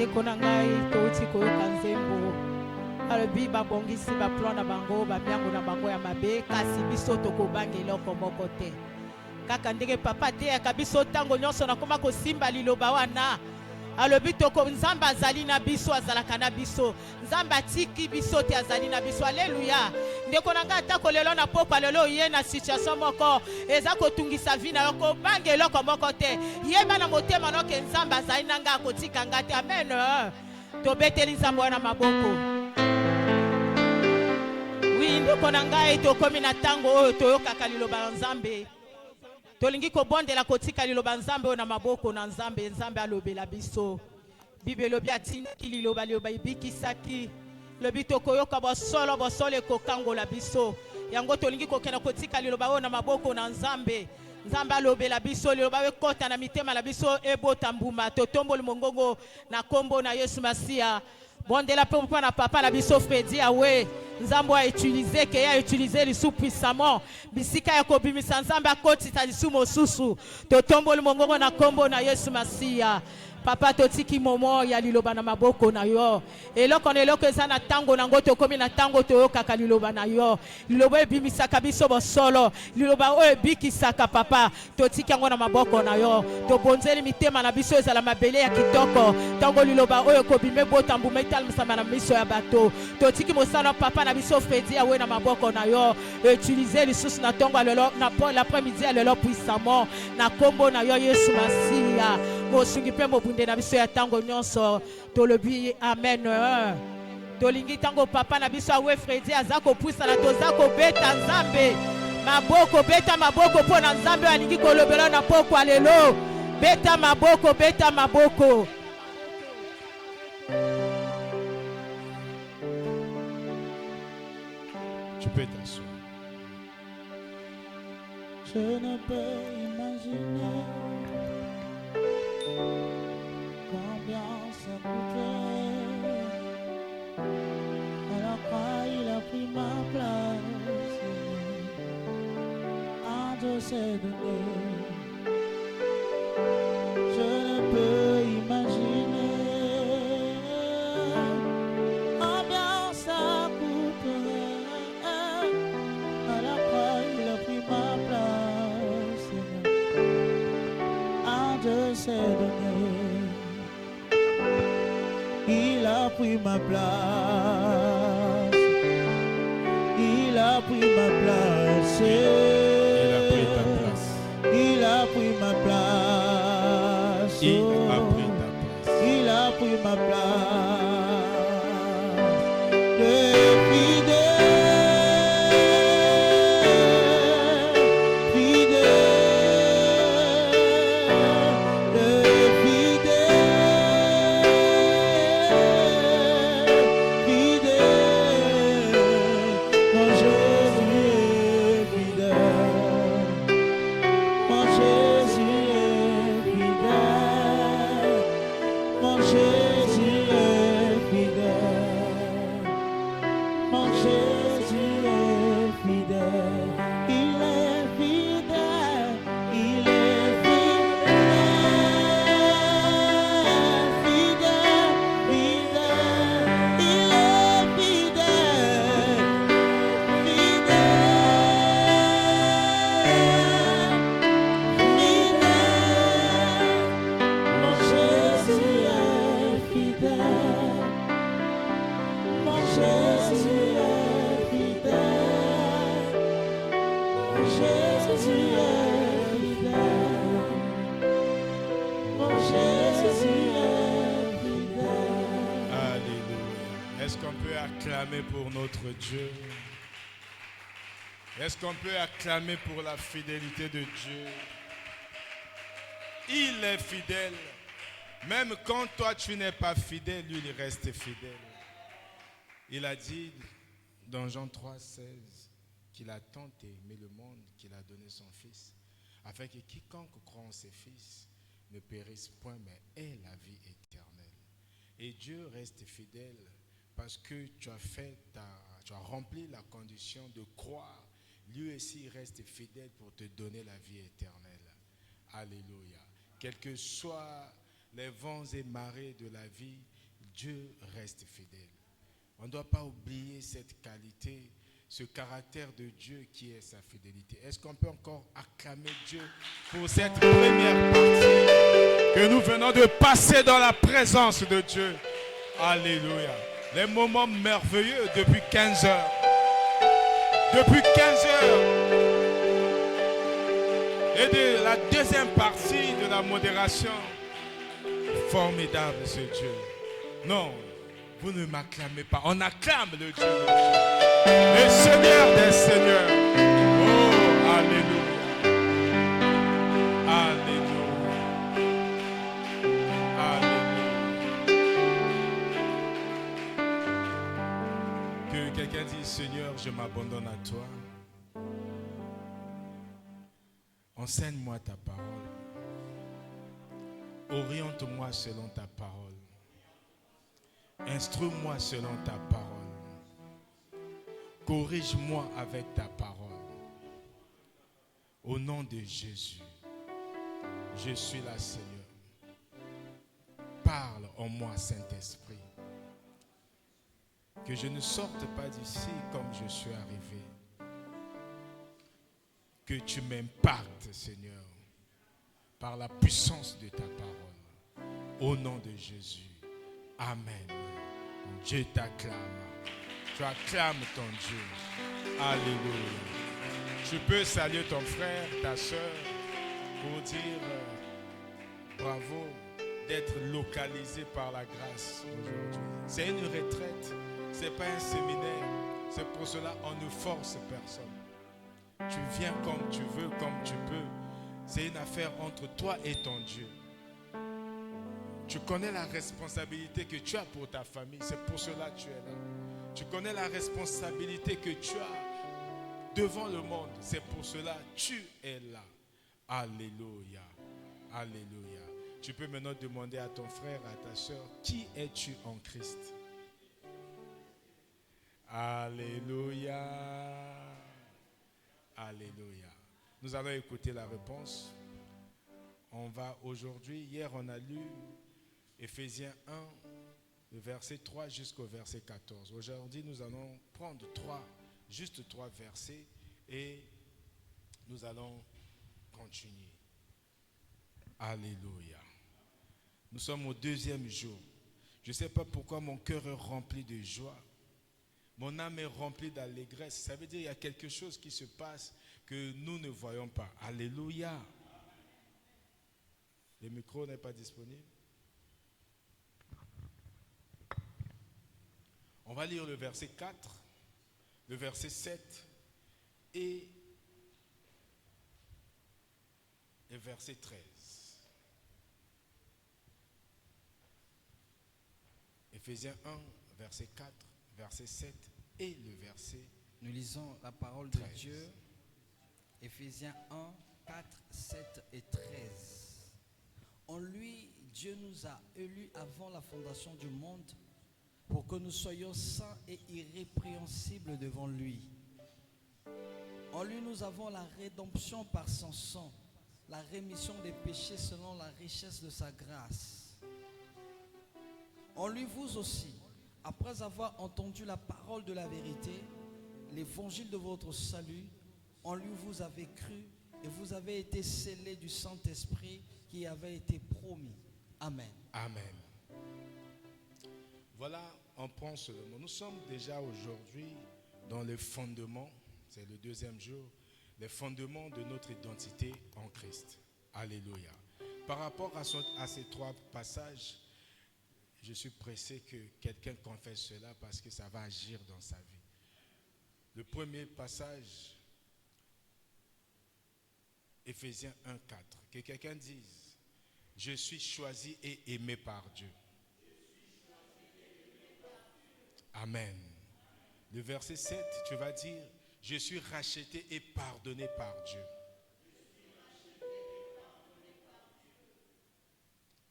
bandeko na ngai touti koyoka nzembo alobi babongisi baplan na bango bamiango na bango ya mabe kasi biso tokobanga eloko moko te kaka ndenge papa ateyaka biso ntango nyonso nakoma kosimba liloba wana alobi toko nzambe azali na biso azalaka na biso nzambe atiki biso te azali na biso aleluya ndeko na ngai atako lelo na pokwa lelo ye na situation moko eza kotungisa vi na yo kobanga eloko moko te yeba na motema noke nzambe azali na ngai akotika ngai te amen tobeteli nzambe wana maboko wi ndeko na ngai tokomi na ntango oyo toyokaka liloba ya nzambe tolingi kobondela kotika liloba nzambe oyo na maboko na nzambe nzambe alobela biso bible elobi atindaki liloba liloba ebikisaki lobi tokoyoka bosolo ekokangola biso yango tolingi kokenda kotika liloba oyo na maboko na nzambe nzambe alobela biso liloba ekota na mitema na biso ebota mbuma totomboli mongongo na kombo na Yesu Masia bondela mpo na papa na biso Fredi awe nzambe a utiliser ke ya utiliser lisu puissamment bisika ya kobimisa nzambe akotisa lisu mosusu totomboli mongongo na kombo na Yesu Masia papa totiki momo ya liloba na maboko na yo eloko na eloko eza na tango nango tokomi na tango toyokaka liloba na yo liloba ebimisaka biso bosolo liloba oyo ebikisaka papa totiki yango na maboko na yo tobonzeli mitema na biso ezala mabele ya kitoko tango liloba oyo kobime botambuma etalisama na miso ya bato totiki mosala papa na biso Fredi awe na maboko na yo utiliser lisusu na tongo lelo na l'après-midi ya lelo puissamment na kombo na yo Yesu Masia mosungi pe mobunde na biso ya tango nyonso tolobi amen tolingi tango papa na biso awe Fredi azako puisa na tozako beta nzambe maboko beta maboko po na nzambe alingi kolobela na poko lelo beta maboko tu peux t'asseoir. Je ne peux imaginer combien ça coûtait. À la croix, il a pris ma place. Un Dieu s'est donné. Je ne peux imaginer combien ça coûterait. À la croix, il a pris ma place. Un Dieu s'est donné. Il a pris ma place. Il a pris ma place. Il a pris ta place. Il a pris ma place. Il a pris ta place. Il a pris ma place. Le fidèle, fidèle, le fidèle, fidèle. Mon Jésus est fidèle. Mon Jésus est fidèle. Mon Jésus est fidèle. Mon Jésus est fidèle. Il est fidèle. Il est fidèle. Fidèle, fidèle. Il est fidèle. Mon Jésus est fidèle. Mon Jésus est fidèle. Mon Jésus est fidèle. Mon Jésus est fidèle. Alléluia. Est-ce qu'on peut acclamer pour notre Dieu? Est-ce qu'on peut acclamer pour la fidélité de Dieu? Il est fidèle. Même quand toi tu n'es pas fidèle, lui il reste fidèle. Il a dit dans Jean 3,16 qu'il a tant aimé le monde qu'il a donné son Fils, afin que quiconque croit en ses fils ne périsse point, mais ait la vie éternelle. Et Dieu reste fidèle parce que tu as rempli la condition de croire. Lui aussi reste fidèle pour te donner la vie éternelle. Alléluia. Quels que soient les vents et marées de la vie, Dieu reste fidèle. On ne doit pas oublier cette qualité, ce caractère de Dieu qui est sa fidélité. Est-ce qu'on peut encore acclamer Dieu pour cette première partie que nous venons de passer dans la présence de Dieu? Alléluia. Les moments merveilleux depuis 15 heures. Depuis 15 heures. Et de la deuxième partie de la modération. Formidable ce Dieu. Non, vous ne m'acclamez pas. On acclame le Dieu. Le Seigneur des Seigneurs. Oh, alléluia. Alléluia. Alléluia. Que quelqu'un dise, Seigneur, je m'abandonne à toi. Enseigne-moi ta parole. Oriente-moi selon ta parole. Instruis-moi selon ta parole. Corrige-moi avec ta parole. Au nom de Jésus, je suis là, Seigneur. Parle en moi, Saint-Esprit. Que je ne sorte pas d'ici comme je suis arrivé. Que tu m'impartes, Seigneur, par la puissance de ta parole. Au nom de Jésus. Amen. Dieu t'acclame. Tu acclames ton Dieu. Alléluia. Tu peux saluer ton frère, ta soeur, pour dire bravo d'être localisé par la grâce aujourd'hui. C'est une retraite, ce n'est pas un séminaire. C'est pour cela qu'on ne force personne. Tu viens comme tu veux, comme tu peux. C'est une affaire entre toi et ton Dieu. Tu connais la responsabilité que tu as pour ta famille. C'est pour cela que tu es là. Tu connais la responsabilité que tu as devant le monde. C'est pour cela que tu es là. Alléluia. Alléluia. Tu peux maintenant demander à ton frère, à ta soeur, qui es-tu en Christ? Alléluia. Alléluia. Nous allons écouter la réponse. On va aujourd'hui, hier on a lu Éphésiens 1, le verset 3 jusqu'au verset 14. Aujourd'hui, nous allons prendre juste trois versets et nous allons continuer. Alléluia. Nous sommes au deuxième jour. Je ne sais pas pourquoi mon cœur est rempli de joie. Mon âme est remplie d'allégresse. Ça veut dire qu'il y a quelque chose qui se passe que nous ne voyons pas. Alléluia. Le micro n'est pas disponible. On va lire le verset 4, le verset 7 et le verset 13. Éphésiens 1, verset 4, verset 7 et le verset 13. Nous lisons la parole de Dieu. Éphésiens 1, 4, 7 et 13. En lui, Dieu nous a élus avant la fondation du monde pour que nous soyons saints et irrépréhensibles devant lui. En lui, nous avons la rédemption par son sang, la rémission des péchés selon la richesse de sa grâce. En lui, vous aussi, après avoir entendu la parole de la vérité, l'évangile de votre salut, en lui vous avez cru et vous avez été scellés du Saint-Esprit qui avait été promis. Amen. Amen. Voilà, on prend seulement. Nous sommes déjà aujourd'hui dans les fondements, c'est le deuxième jour, les fondements de notre identité en Christ. Alléluia. Par rapport à ces trois passages, je suis pressé que quelqu'un confesse cela parce que ça va agir dans sa vie. Le premier passage, Éphésiens 1, 4. Que quelqu'un dise, je suis choisi et aimé par Dieu. Amen. Le verset 7, tu vas dire, je suis racheté et pardonné par Dieu.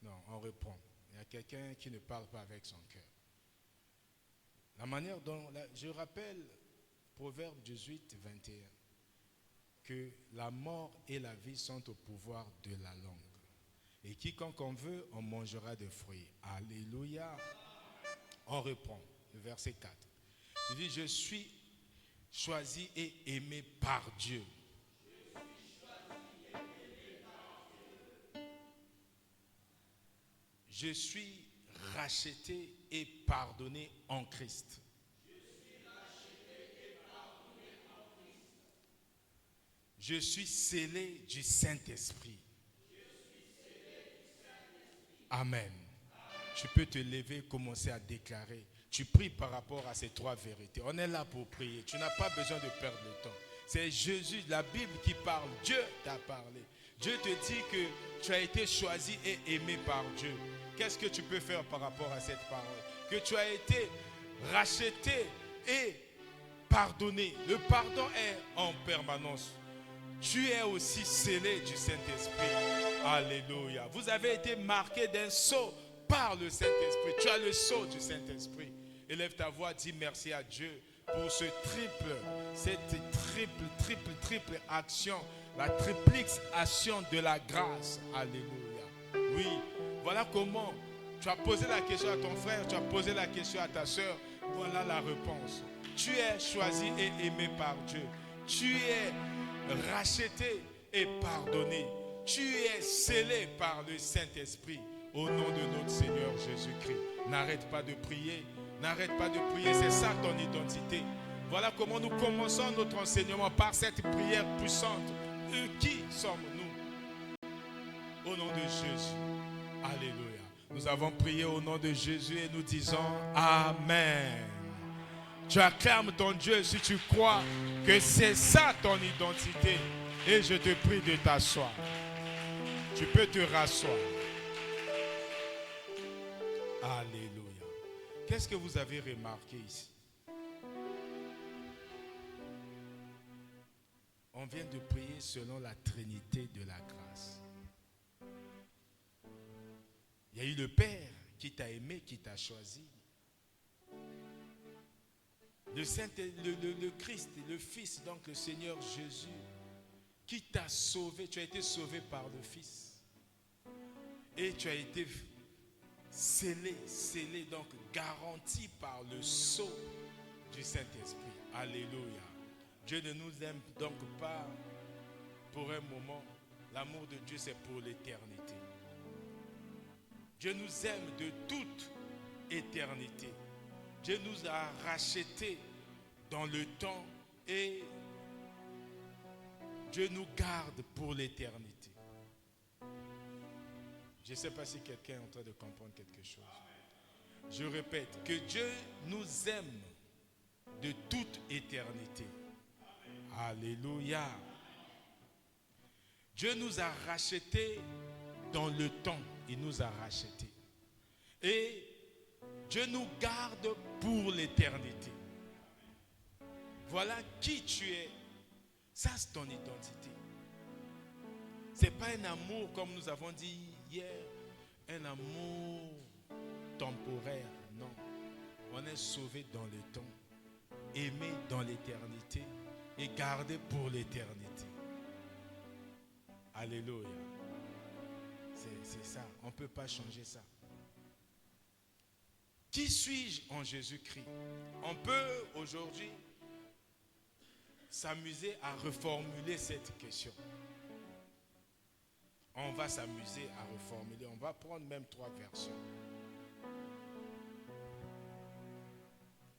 Non, on reprend. Il y a quelqu'un qui ne parle pas avec son cœur. La manière dont, je rappelle Proverbe 18, 21, que la mort et la vie sont au pouvoir de la langue. Et quiconque en veut, on mangera des fruits. Alléluia. On reprend le verset 4. Tu dis, je suis choisi et aimé par Dieu. Je suis racheté et pardonné en Christ. Je suis scellé du Saint-Esprit. Amen. Tu peux te lever et commencer à déclarer. Tu pries par rapport à ces trois vérités. On est là pour prier. Tu n'as pas besoin de perdre le temps. C'est Jésus, la Bible qui parle. Dieu t'a parlé. Dieu te dit que tu as été choisi et aimé par Dieu. Qu'est-ce que tu peux faire par rapport à cette parole? Que tu as été racheté et pardonné. Le pardon est en permanence. Tu es aussi scellé du Saint-Esprit. Alléluia. Vous avez été marqué d'un sceau par le Saint-Esprit. Tu as le sceau du Saint-Esprit. Élève ta voix, dis merci à Dieu pour cette triple action, la triplix action de la grâce. Alléluia. Oui, voilà comment tu as posé la question à ton frère, tu as posé la question à ta soeur. Voilà la réponse. Tu es choisi et aimé par Dieu. Tu es racheté et pardonné. Tu es scellé par le Saint-Esprit au nom de notre Seigneur Jésus-Christ. N'arrête pas de prier. N'arrête pas de prier. C'est ça ton identité. Voilà comment nous commençons notre enseignement par cette prière puissante. Qui sommes-nous? Au nom de Jésus. Alléluia. Nous avons prié au nom de Jésus et nous disons Amen. Tu acclames ton Dieu si tu crois que c'est ça ton identité. Et je te prie de t'asseoir. Tu peux te rasseoir. Alléluia. Qu'est-ce que vous avez remarqué ici? On vient de prier selon la Trinité de la grâce. Il y a eu le Père qui t'a aimé, qui t'a choisi. Le Christ, le Fils, donc le Seigneur Jésus, qui t'a sauvé. Tu as été sauvé par le Fils. Et tu as été scellé, donc garanti par le sceau du Saint-Esprit. Alléluia. Dieu ne nous aime donc pas pour un moment. L'amour de Dieu, c'est pour l'éternité. Dieu nous aime de toute éternité. Dieu nous a rachetés dans le temps et Dieu nous garde pour l'éternité. Je ne sais pas si quelqu'un est en train de comprendre quelque chose. Je répète, que Dieu nous aime de toute éternité. Alléluia. Dieu nous a rachetés dans le temps. Il nous a rachetés. Et Dieu nous garde pour l'éternité. Voilà qui tu es. Ça, c'est ton identité. Ce n'est pas un amour, comme nous avons dit hier, un amour temporaire. Non. On est sauvé dans le temps, aimé dans l'éternité et gardé pour l'éternité. Alléluia. C'est ça. On ne peut pas changer ça. Qui suis-je en Jésus-Christ? On peut aujourd'hui s'amuser à reformuler cette question. On va s'amuser à reformuler. On va prendre même 3 versions.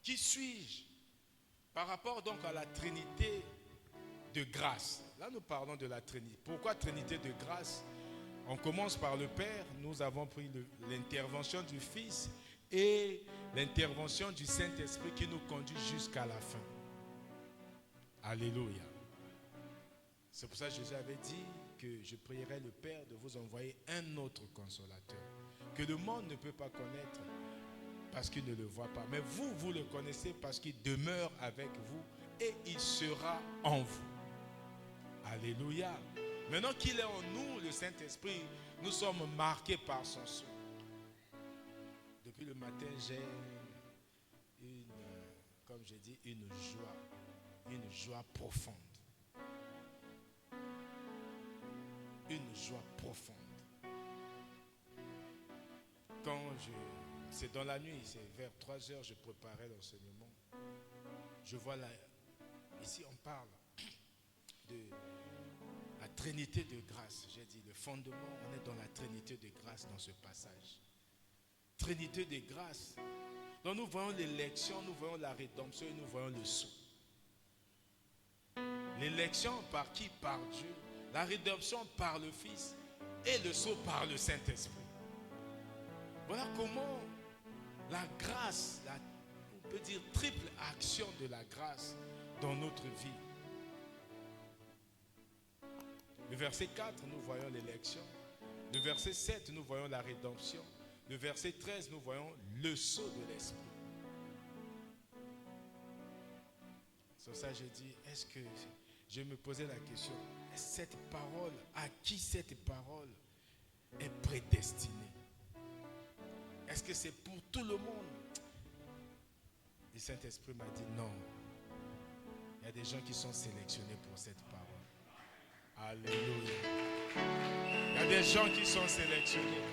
Qui suis-je? Par rapport donc à la Trinité de grâce. Là, nous parlons de la Trinité. Pourquoi Trinité de grâce? On commence par le Père. Nous avons pris l'intervention du Fils et l'intervention du Saint-Esprit qui nous conduit jusqu'à la fin. Alléluia. C'est pour ça que Jésus avait dit que je prierai le Père de vous envoyer un autre consolateur que le monde ne peut pas connaître parce qu'il ne le voit pas. Mais vous, vous le connaissez parce qu'il demeure avec vous et il sera en vous. Alléluia. Maintenant qu'il est en nous, le Saint-Esprit, nous sommes marqués par son sceau. Depuis le matin, j'ai comme j'ai dit, une joie profonde. Une joie profonde. Quand c'est dans la nuit, c'est vers 3 heures, je préparais l'enseignement. Je vois là, ici on parle de la Trinité de grâce. J'ai dit le fondement, on est dans la Trinité de grâce dans ce passage. Trinité de grâce. Donc nous voyons l'élection, nous voyons la rédemption et nous voyons le sceau. L'élection par qui? Par Dieu. La rédemption par le Fils et le sceau par le Saint-Esprit. Voilà comment la grâce, on peut dire triple action de la grâce dans notre vie. Le verset 4, nous voyons l'élection. Le verset 7, nous voyons la rédemption. Le verset 13, nous voyons le sceau de l'Esprit. Sur ça, j'ai dit, est-ce que je me posais la question, cette parole, à qui cette parole est prédestinée? Est-ce que c'est pour tout le monde? Le Saint-Esprit m'a dit non. Il y a des gens qui sont sélectionnés pour cette parole. Alléluia. Il y a des gens qui sont sélectionnés.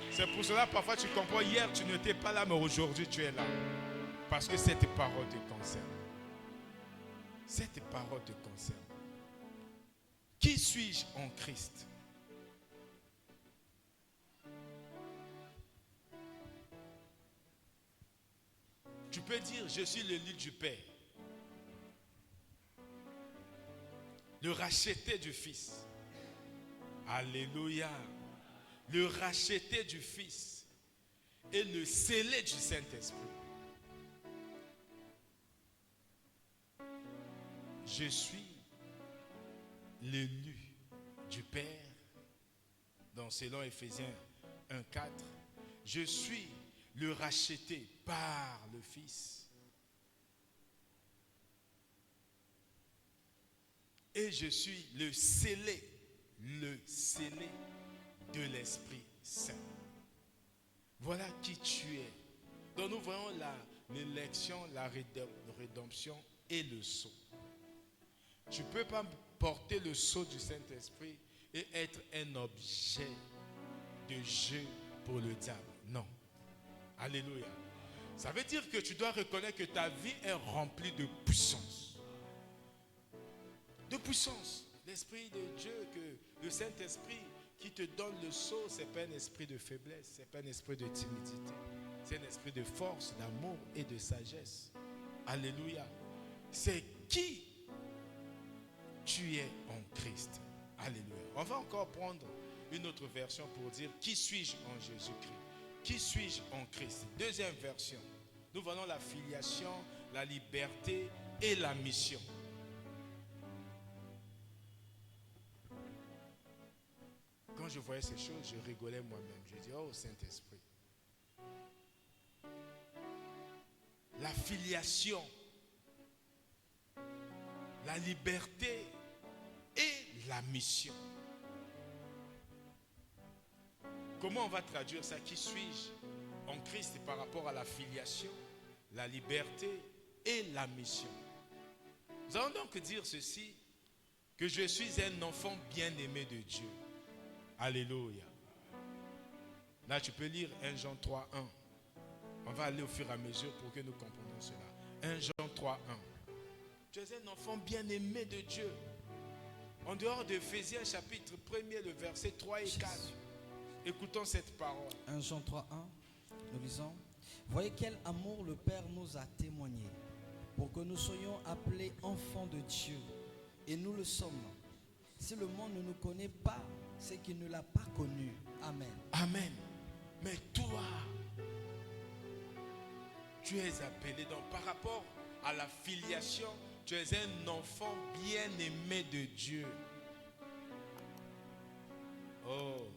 C'est pour cela, parfois tu comprends, hier tu n'étais pas là, mais aujourd'hui tu es là. Parce que cette parole te concerne. Cette parole te concerne. Qui suis-je en Christ? Tu peux dire, je suis le lit du Père. Le racheté du Fils. Alléluia. Le racheté du Fils. Et le scellé du Saint-Esprit. Je suis l'élu du Père. Dans selon Éphésiens 1:4. Je suis le racheté par le Fils. Et je suis le scellé de l'Esprit Saint. Voilà qui tu es. Donc nous voyons l'élection, la rédemption et le sceau. Tu ne peux pas porter le sceau du Saint-Esprit et être un objet de jeu pour le diable. Non. Alléluia. Ça veut dire que tu dois reconnaître que ta vie est remplie de puissance. De puissance. L'Esprit de Dieu, que le Saint-Esprit qui te donne le sceau, ce n'est pas un esprit de faiblesse, ce n'est pas un esprit de timidité. C'est un esprit de force, d'amour et de sagesse. Alléluia. C'est qui tu es en Christ. Alléluia. On va encore prendre une autre version pour dire qui suis-je en Jésus-Christ. Qui suis-je en Christ? Deuxième version. Nous voyons la filiation, la liberté et la mission. Quand je voyais ces choses, je rigolais moi-même. Je dis, oh Saint-Esprit. La filiation, la liberté et la mission. Comment on va traduire ça? Qui suis-je en Christ par rapport à la filiation, la liberté et la mission? Nous allons donc dire ceci, que je suis un enfant bien-aimé de Dieu. Alléluia. Là, tu peux lire 1 Jean 3, 1. On va aller au fur et à mesure pour que nous comprenions cela. 1 Jean 3, 1. Tu es un enfant bien-aimé de Dieu. En dehors d'Éphésiens chapitre 1er, le verset 3 et 4. Écoutons cette parole. 1 Jean 3, 1, nous lisons. Voyez quel amour le Père nous a témoigné pour que nous soyons appelés enfants de Dieu. Et nous le sommes. Si le monde ne nous connaît pas, c'est qu'il ne l'a pas connu. Amen. Amen. Mais toi, tu es appelé. Donc par rapport à la filiation, tu es un enfant bien-aimé de Dieu. Oh.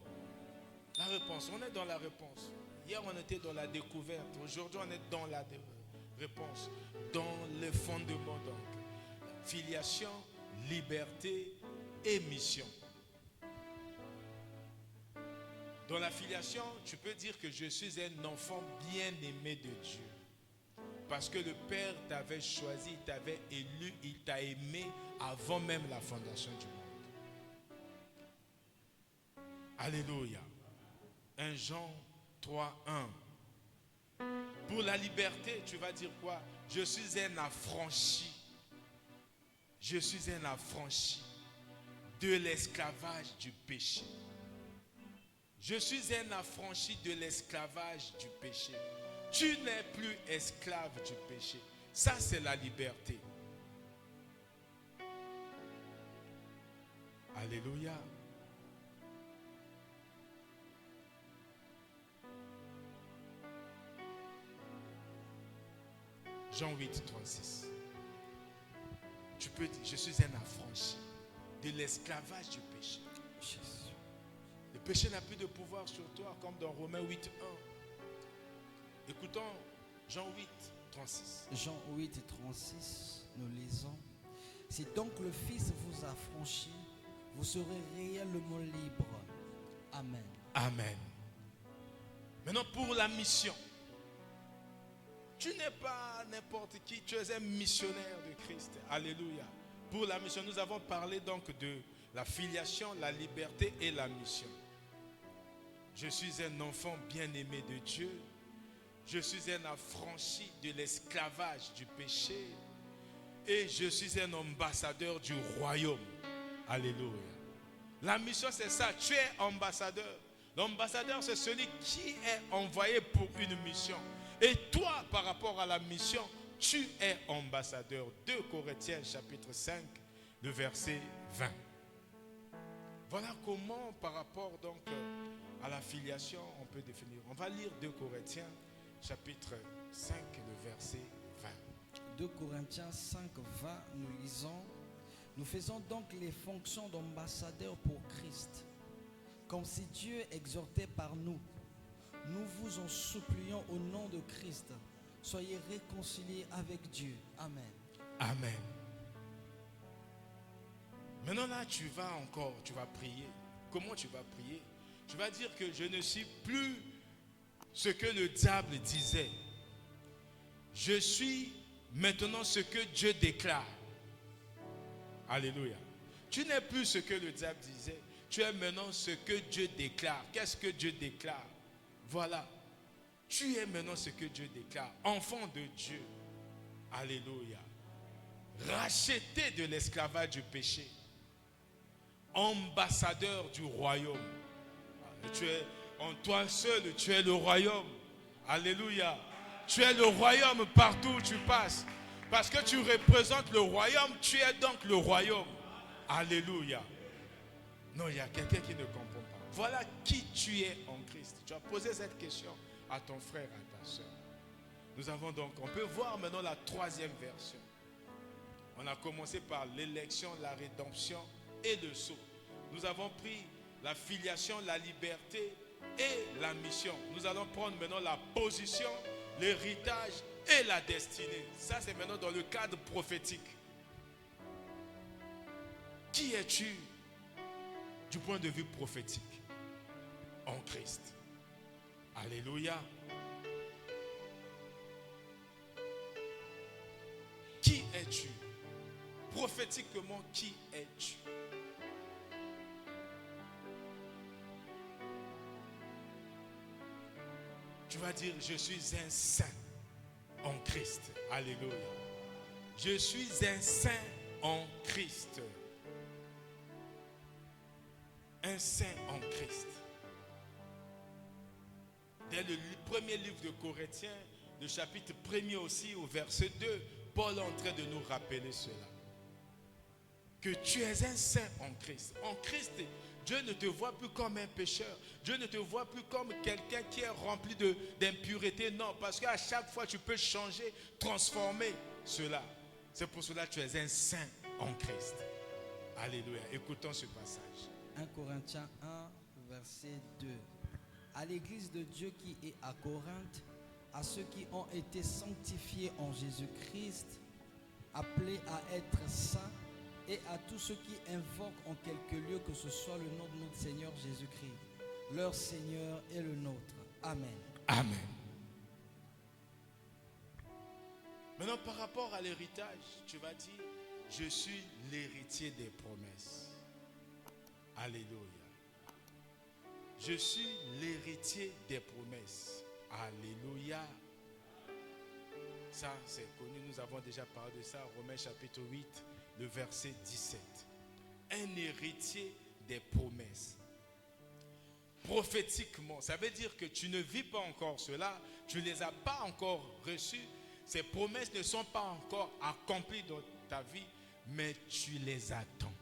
La réponse, on est dans la réponse. Hier, on était dans la découverte. Aujourd'hui, on est dans la réponse. Dans le fondement, donc. Filiation, liberté et mission. Dans la filiation, tu peux dire que je suis un enfant bien-aimé de Dieu. Parce que le Père t'avait choisi, il t'avait élu, il t'a aimé avant même la fondation du monde. Alléluia. 1 Jean 3, 1. Pour la liberté, tu vas dire quoi? Je suis un affranchi. Je suis un affranchi de l'esclavage du péché. Je suis un affranchi de l'esclavage du péché. Tu n'es plus esclave du péché. Ça, c'est la liberté. Alléluia. Jean 8, 36. Tu peux dire, je suis un affranchi de l'esclavage du péché. Le péché n'a plus de pouvoir sur toi, comme dans Romains 8, 1. Écoutons Jean 8, 36. Jean 8 et 36, nous lisons. Si donc le Fils vous a franchi, vous serez réellement libre. Amen. Amen. Maintenant pour la mission. Tu n'es pas n'importe qui, tu es un missionnaire de Christ. Alléluia. Pour la mission, nous avons parlé donc de la filiation, la liberté et la mission. Je suis un enfant bien-aimé de Dieu. Je suis un affranchi de l'esclavage du péché. Et je suis un ambassadeur du royaume. Alléluia. La mission, c'est ça. Tu es ambassadeur. L'ambassadeur, c'est celui qui est envoyé pour une mission. Et toi, par rapport à la mission, tu es ambassadeur. 2 Corinthiens chapitre 5, le verset 20. Voilà comment, par rapport donc à la filiation, on peut définir. On va lire 2 Corinthiens chapitre 5, le verset 20. 2 Corinthiens 5, 20, nous lisons. Nous faisons donc les fonctions d'ambassadeurs pour Christ, comme si Dieu exhortait par nous. Nous vous en supplions au nom de Christ. Soyez réconciliés avec Dieu. Amen. Amen. Maintenant là, tu vas prier. Comment tu vas prier? Tu vas dire que je ne suis plus ce que le diable disait. Je suis maintenant ce que Dieu déclare. Alléluia. Tu n'es plus ce que le diable disait. Tu es maintenant ce que Dieu déclare. Qu'est-ce que Dieu déclare? Voilà. Tu es maintenant ce que Dieu déclare. Enfant de Dieu. Alléluia. Racheté de l'esclavage du péché. Ambassadeur du royaume. Tu es en toi seul, tu es le royaume. Alléluia. Tu es le royaume partout où tu passes. Parce que tu représentes le royaume, tu es donc le royaume. Alléluia. Non, il y a quelqu'un qui ne comprend pas. Voilà qui tu es en Christ. Tu as posé cette question à ton frère, à ta soeur. Nous avons donc, on peut voir maintenant la 3e version. On a commencé par l'élection, la rédemption et le sceau. Nous avons pris la filiation, la liberté et la mission. Nous allons prendre maintenant la position, l'héritage et la destinée. Ça, c'est maintenant dans le cadre prophétique. Qui es-tu du point de vue prophétique? En Christ. Alléluia. Qui es-tu? Prophétiquement, qui es-tu? Tu vas dire, je suis un saint en Christ. Alléluia. Je suis un saint en Christ. Un saint en Christ. Dès le premier livre de Corinthiens, le chapitre 1er aussi, au verset 2, Paul est en train de nous rappeler cela. Que tu es un saint en Christ. En Christ, Dieu ne te voit plus comme un pécheur. Dieu ne te voit plus comme quelqu'un qui est rempli d'impureté. Non, parce qu'à chaque fois, tu peux changer, transformer cela. C'est pour cela que tu es un saint en Christ. Alléluia. Écoutons ce passage. 1 Corinthiens 1, verset 2. À l'église de Dieu qui est à Corinthe, à ceux qui ont été sanctifiés en Jésus-Christ, appelés à être saints, et à tous ceux qui invoquent en quelque lieu que ce soit le nom de notre Seigneur Jésus-Christ. Leur Seigneur est le nôtre. Amen. Amen. Maintenant, par rapport à l'héritage, tu vas dire, je suis l'héritier des promesses. Alléluia. Je suis l'héritier des promesses. Alléluia. Ça, c'est connu, nous avons déjà parlé de ça. Romains chapitre 8, le verset 17. Un héritier des promesses. Prophétiquement, ça veut dire que tu ne vis pas encore cela, tu ne les as pas encore reçues. Ces promesses ne sont pas encore accomplies dans ta vie, mais tu les attends.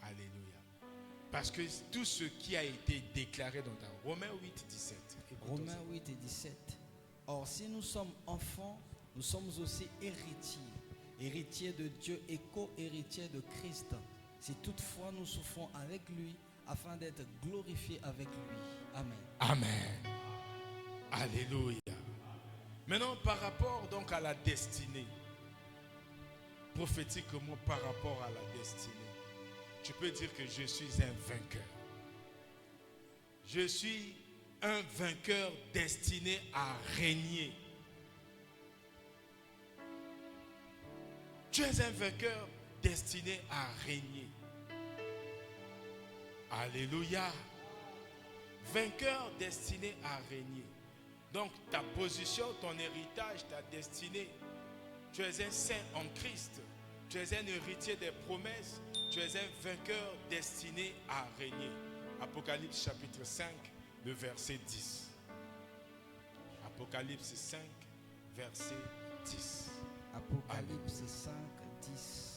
Alléluia. Parce que tout ce qui a été déclaré dans ta... Romains 8, 17. Romains 8 et 17. Or, si nous sommes enfants, nous sommes aussi héritiers. Héritiers de Dieu et co-héritiers de Christ. Si toutefois nous souffrons avec lui, afin d'être glorifiés avec lui. Amen. Amen. Alléluia. Maintenant, par rapport donc à la destinée, prophétiquement par rapport à la destinée, tu peux dire que je suis un vainqueur. Je suis un vainqueur destiné à régner. Tu es un vainqueur destiné à régner. Alléluia. Vainqueur destiné à régner. Donc ta position, ton héritage, ta destinée. Tu es un saint en Christ. Tu es un héritier des promesses. Tu es un vainqueur destiné à régner. Apocalypse chapitre 5, le verset 10. Apocalypse 5, verset 10. Apocalypse 5, 10.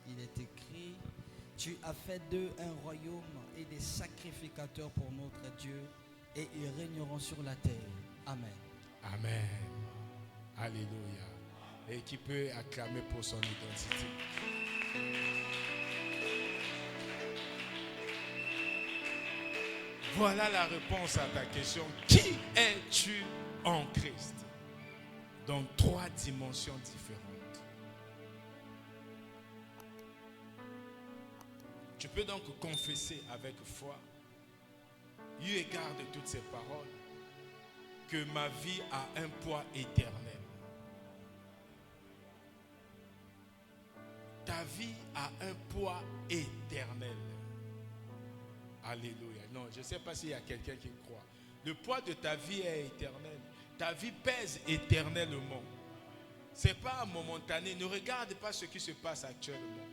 Il est écrit: tu as fait d'eux un royaume et des sacrificateurs pour notre Dieu, et ils régneront sur la terre. Amen. Amen. Alléluia. Et qui peut acclamer pour son identité. Voilà la réponse à ta question. Qui es-tu en Christ? Dans 3 dimensions différentes. Tu peux donc confesser avec foi, eu égard de toutes ces paroles, que ma vie a un poids éternel. Ta vie a un poids éternel. Alléluia. Non, je ne sais pas s'il y a quelqu'un qui croit. Le poids de ta vie est éternel. Ta vie pèse éternellement. Ce n'est pas momentané. Ne regarde pas ce qui se passe actuellement.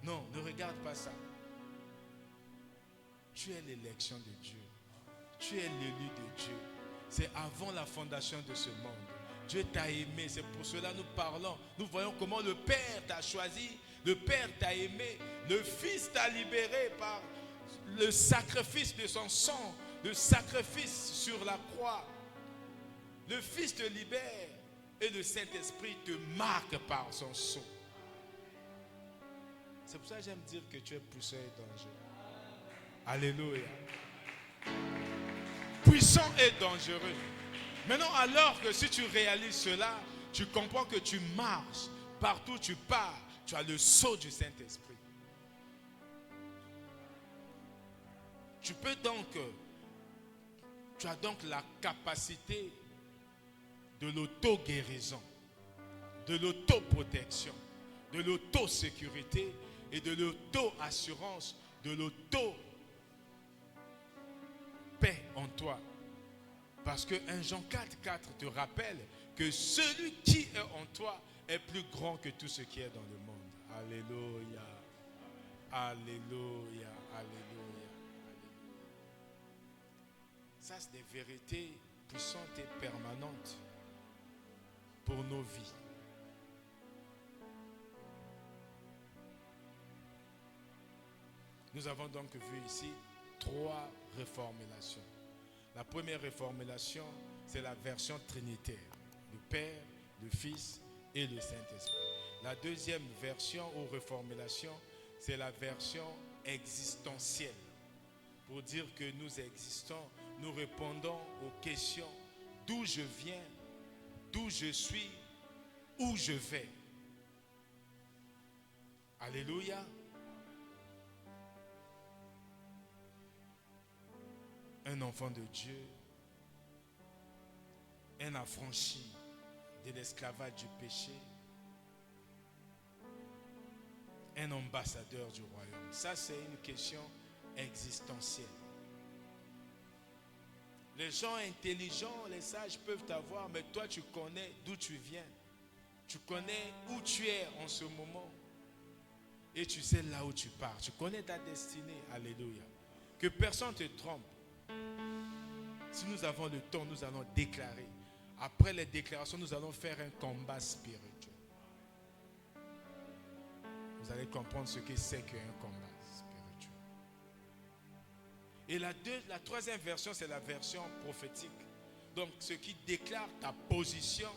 Non, ne regarde pas ça. Tu es l'élection de Dieu. Tu es l'élu de Dieu. C'est avant la fondation de ce monde. Dieu t'a aimé. C'est pour cela que nous parlons. Nous voyons comment le Père t'a choisi. Le Père t'a aimé. Le Fils t'a libéré par le sacrifice de son sang. Le sacrifice sur la croix. Le Fils te libère. Et le Saint-Esprit te marque par son sceau. C'est pour ça que j'aime dire que tu es puissant et dangereux. Alléluia. Puissant et dangereux. Maintenant, alors que si tu réalises cela, tu comprends que tu marches. Partout où tu pars, tu as le sceau du Saint-Esprit. Tu as donc la capacité de l'auto-guérison, de l'auto-protection, de l'auto-sécurité et de l'auto-assurance, de l'auto-paix en toi. Parce que 1 Jean 4,4 te rappelle que celui qui est en toi est plus grand que tout ce qui est dans le monde. Alléluia. Alléluia. Alléluia. Ça, c'est des vérités puissantes et permanentes pour nos vies. Nous avons donc vu ici 3 réformulations. La première réformulation, c'est la version trinitaire. Le Père, le Fils et le Saint-Esprit. La deuxième version ou réformulation, c'est la version existentielle. Pour dire que nous existons, nous répondons aux questions d'où je viens, d'où je suis, où je vais. Alléluia. Un enfant de Dieu, un affranchi de l'esclavage du péché, un ambassadeur du royaume. Ça, c'est une question existentielle. Les gens intelligents, les sages peuvent t'avoir, mais toi tu connais d'où tu viens. Tu connais où tu es en ce moment. Et tu sais là où tu pars. Tu connais ta destinée. Alléluia. Que personne ne te trompe. Si nous avons le temps, nous allons déclarer. Après les déclarations, nous allons faire un combat spirituel. Vous allez comprendre ce que c'est qu'un combat spirituel. Et la troisième version, c'est la version prophétique. Donc, ce qui déclare ta position,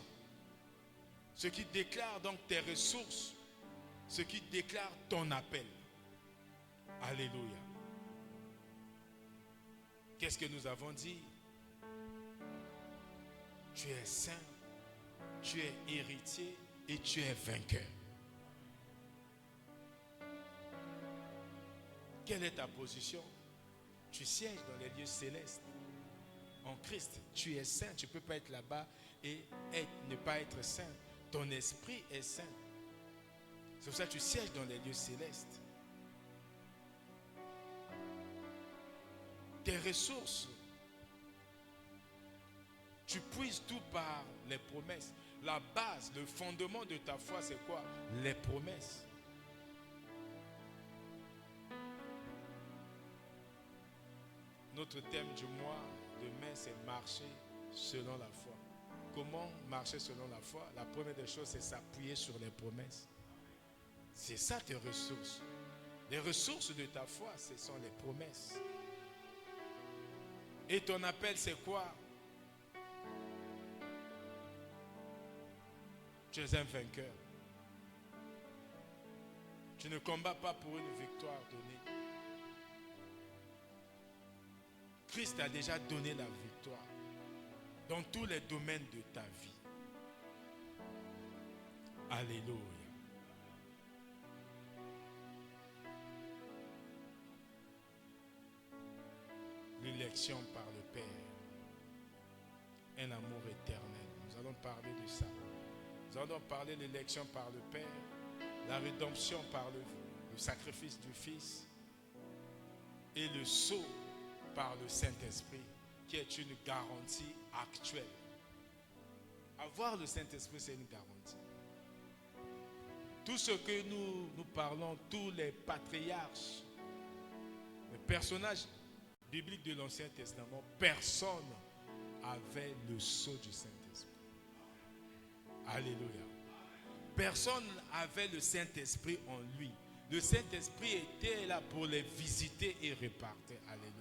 ce qui déclare donc tes ressources, ce qui déclare ton appel. Alléluia. Qu'est-ce que nous avons dit? Tu es saint, tu es héritier et tu es vainqueur. Quelle est ta position? Tu sièges dans les lieux célestes. En Christ, tu es saint. Tu ne peux pas être là-bas et ne pas être saint. Ton esprit est saint. C'est pour ça que tu sièges dans les lieux célestes. Tes ressources, tu puises tout par les promesses. La base, le fondement de ta foi, c'est quoi? Les promesses. Notre thème du mois de mai, c'est marcher selon la foi. Comment marcher selon la foi? La première des choses, c'est s'appuyer sur les promesses. C'est ça tes ressources. Les ressources de ta foi, ce sont les promesses. Et ton appel, c'est quoi? Tu es un vainqueur. Tu ne combats pas pour une victoire donnée. Christ a déjà donné la victoire dans tous les domaines de ta vie. Alléluia. L'élection par le Père. Un amour éternel. Nous allons parler de ça. Nous allons parler de l'élection par le Père, la rédemption par le sacrifice du Fils et le sceau par le Saint-Esprit, qui est une garantie actuelle. Avoir le Saint-Esprit, c'est une garantie. Tout ce que nous parlons, tous les patriarches, les personnages bibliques de l'Ancien Testament, personne n'avait le sceau du Saint-Esprit. Alléluia. Personne n'avait le Saint-Esprit en lui. Le Saint-Esprit était là pour les visiter et repartir. Alléluia.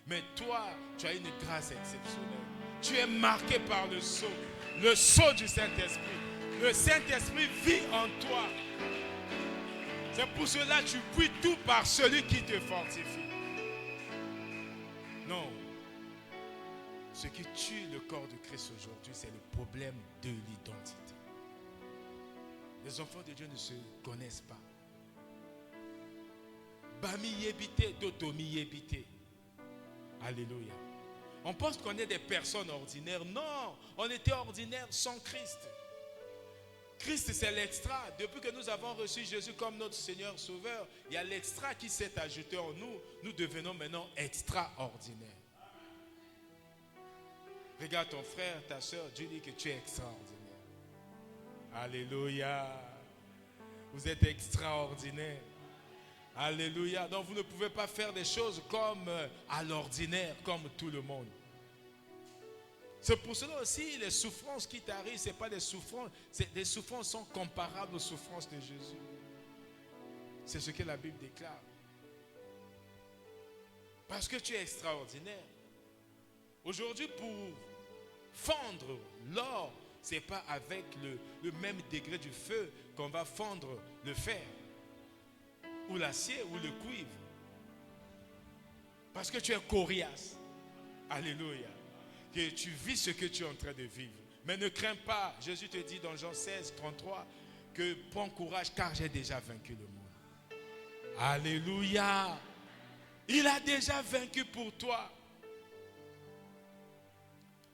Mais toi, tu as une grâce exceptionnelle. Tu es marqué par le sceau du Saint-Esprit. Le Saint-Esprit vit en toi. C'est pour cela que tu puis tout par celui qui te fortifie. Non. Ce qui tue le corps de Christ aujourd'hui, c'est le problème de l'identité. Les enfants de Dieu ne se connaissent pas. Bami yébité, dotomi yébité. Alléluia. On pense qu'on est des personnes ordinaires. Non, on était ordinaires sans Christ. Christ, c'est l'extra. Depuis que nous avons reçu Jésus comme notre Seigneur Sauveur, il y a l'extra qui s'est ajouté en nous. Nous devenons maintenant extraordinaires. Regarde ton frère, ta soeur, Dieu dit que tu es extraordinaire. Alléluia. Vous êtes extraordinaire. Alléluia. Donc vous ne pouvez pas faire des choses comme à l'ordinaire, comme tout le monde. C'est pour cela aussi les souffrances qui t'arrivent, ce n'est pas des souffrances. Les souffrances sont comparables aux souffrances de Jésus. C'est ce que la Bible déclare. Parce que tu es extraordinaire. Aujourd'hui, pour fondre l'or, ce n'est pas avec le même degré du feu qu'on va fondre le fer, ou l'acier, ou le cuivre. Parce que tu es coriace. Alléluia. Que tu vis ce que tu es en train de vivre. Mais ne crains pas. Jésus te dit dans Jean 16, 33, que prends courage car j'ai déjà vaincu le monde. Alléluia. Il a déjà vaincu pour toi.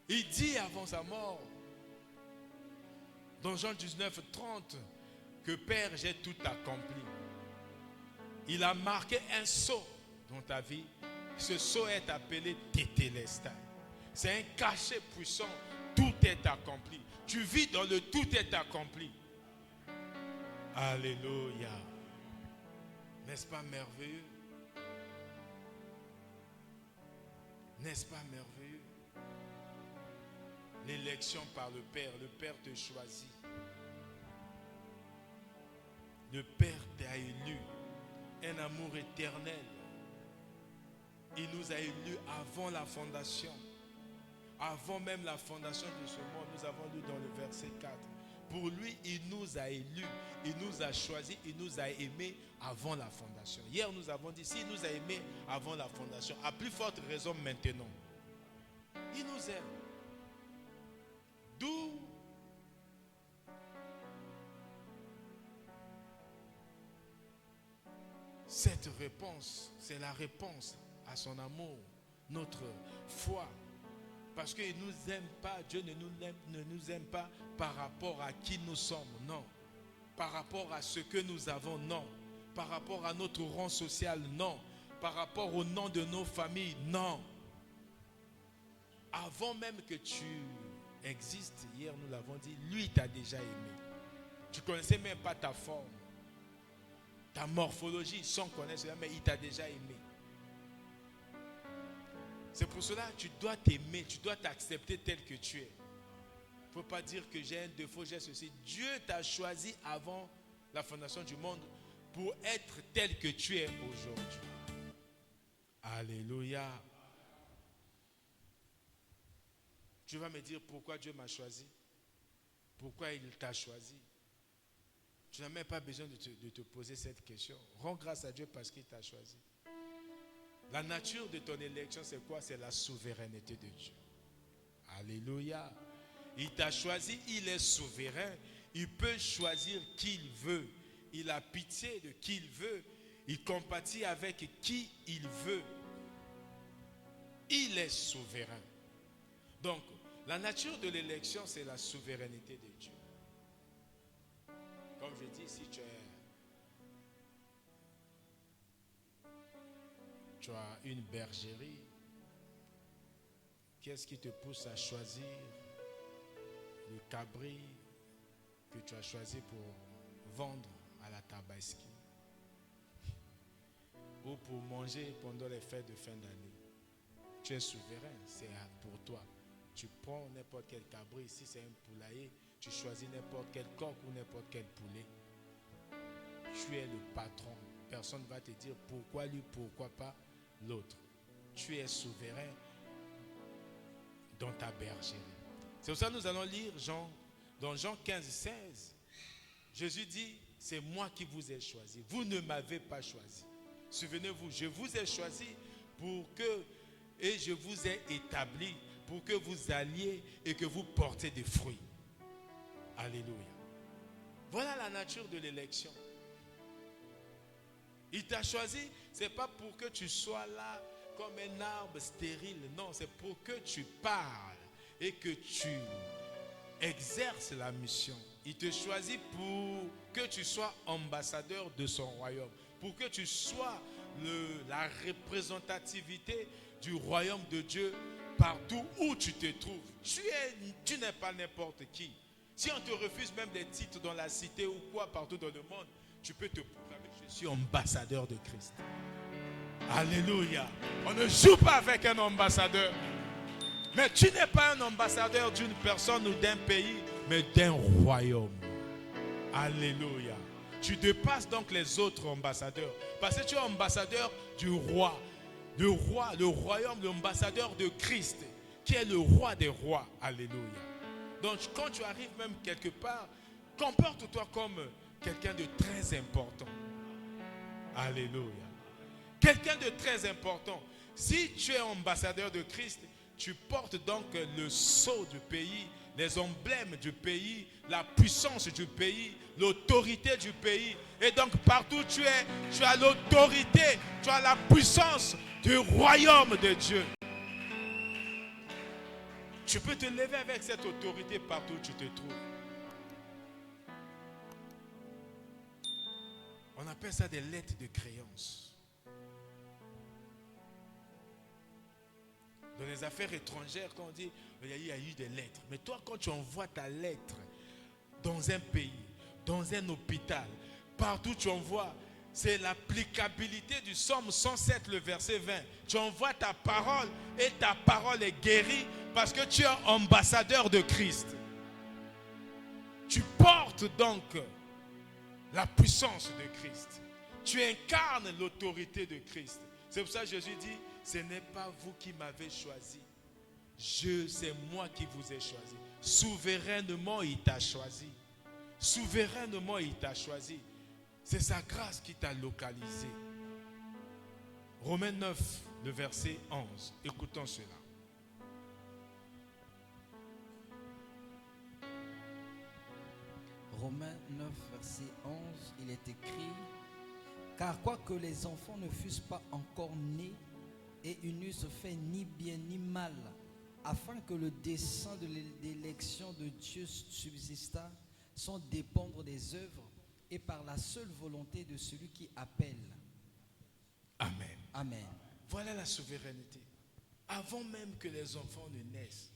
Il dit avant sa mort, dans Jean 19, 30, que Père, j'ai tout accompli. Il a marqué un sceau dans ta vie. Ce sceau est appelé Tétélestai. C'est un cachet puissant. Tout est accompli. Tu vis dans le tout est accompli. Alléluia. N'est-ce pas merveilleux? N'est-ce pas merveilleux? L'élection par le Père te choisit. Le Père t'a élu. Un amour éternel. Il nous a élus avant la fondation. Avant même la fondation de ce monde, nous avons lu dans le verset 4. Pour lui, il nous a élus, il nous a choisis, il nous a aimés avant la fondation. Hier, nous avons dit, s'il nous a aimés avant la fondation, à plus forte raison maintenant, il nous aime. D'où cette réponse, c'est la réponse à son amour, notre foi. Parce qu'il ne nous aime pas, Dieu ne nous aime pas par rapport à qui nous sommes, non. Par rapport à ce que nous avons, non. Par rapport à notre rang social, non. Par rapport au nom de nos familles, non. Avant même que tu existes, hier nous l'avons dit, lui t'a déjà aimé. Tu ne connaissais même pas ta forme, ta morphologie, sans connaître cela, mais il t'a déjà aimé. C'est pour cela que tu dois t'aimer, tu dois t'accepter tel que tu es. Il ne faut pas dire que j'ai un défaut, j'ai ceci. Dieu t'a choisi avant la fondation du monde pour être tel que tu es aujourd'hui. Alléluia. Tu vas me dire pourquoi Dieu m'a choisi. Pourquoi il t'a choisi. Tu n'as même pas besoin de te poser cette question. Rends grâce à Dieu parce qu'il t'a choisi. La nature de ton élection, c'est quoi? C'est la souveraineté de Dieu. Alléluia. Il t'a choisi, il est souverain. Il peut choisir qui il veut. Il a pitié de qui il veut. Il compatit avec qui il veut. Il est souverain. Donc, la nature de l'élection, c'est la souveraineté de Dieu. Comme je dis, si tu as une bergerie, qu'est-ce qui te pousse à choisir le cabri que tu as choisi pour vendre à la Tabaski ou pour manger pendant les fêtes de fin d'année? Tu es souverain, c'est pour toi. Tu prends n'importe quel cabri, si c'est un poulailler, tu choisis n'importe quel coq ou n'importe quel poulet. Tu es le patron. Personne ne va te dire pourquoi lui, pourquoi pas l'autre. Tu es souverain dans ta bergerie. C'est pour ça que nous allons lire dans Jean 15, 16. Jésus dit, c'est moi qui vous ai choisi. Vous ne m'avez pas choisi. Souvenez-vous, je vous ai choisi et je vous ai établi pour que vous alliez et que vous portez des fruits. Alléluia. Voilà la nature de l'élection. Il t'a choisi, ce n'est pas pour que tu sois là comme un arbre stérile. Non, c'est pour que tu parles et que tu exerces la mission. Il te choisit pour que tu sois ambassadeur de son royaume. Pour que tu sois la représentativité du royaume de Dieu partout où tu te trouves. Tu n'es pas n'importe qui. Si on te refuse même des titres dans la cité ou quoi partout dans le monde, tu peux te proclamer, je suis ambassadeur de Christ. Alléluia. On ne joue pas avec un ambassadeur. Mais tu n'es pas un ambassadeur d'une personne ou d'un pays, mais d'un royaume. Alléluia. Tu dépasses donc les autres ambassadeurs. Parce que tu es ambassadeur du roi. Le royaume, l'ambassadeur de Christ, qui est le roi des rois. Alléluia. Donc quand tu arrives même quelque part, comporte-toi comme quelqu'un de très important. Alléluia. Quelqu'un de très important. Si tu es ambassadeur de Christ, tu portes donc le sceau du pays, les emblèmes du pays, la puissance du pays, l'autorité du pays. Et donc partout où tu es, tu as l'autorité, tu as la puissance du royaume de Dieu. Tu peux te lever avec cette autorité partout où tu te trouves. On appelle ça des lettres de créance. Dans les affaires étrangères, quand on dit il y a eu des lettres. Mais toi, quand tu envoies ta lettre dans un pays, dans un hôpital, partout tu envoies, c'est l'applicabilité du psaume 107, le verset 20. Tu envoies ta parole et ta parole est guérie parce que tu es ambassadeur de Christ. Tu portes donc la puissance de Christ. Tu incarnes l'autorité de Christ. C'est pour ça que Jésus dit, ce n'est pas vous qui m'avez choisi. C'est moi qui vous ai choisi. Souverainement, il t'a choisi. Souverainement, il t'a choisi. C'est sa grâce qui t'a localisé. Romains 9, le verset 11. Écoutons cela. Romains 9, verset 11, il est écrit: car quoique les enfants ne fussent pas encore nés et ils n'eussent fait ni bien ni mal, afin que le dessein de l'élection de Dieu subsistât, sans dépendre des œuvres, et par la seule volonté de celui qui appelle. Amen. Amen. Voilà la souveraineté. Avant même que les enfants ne naissent,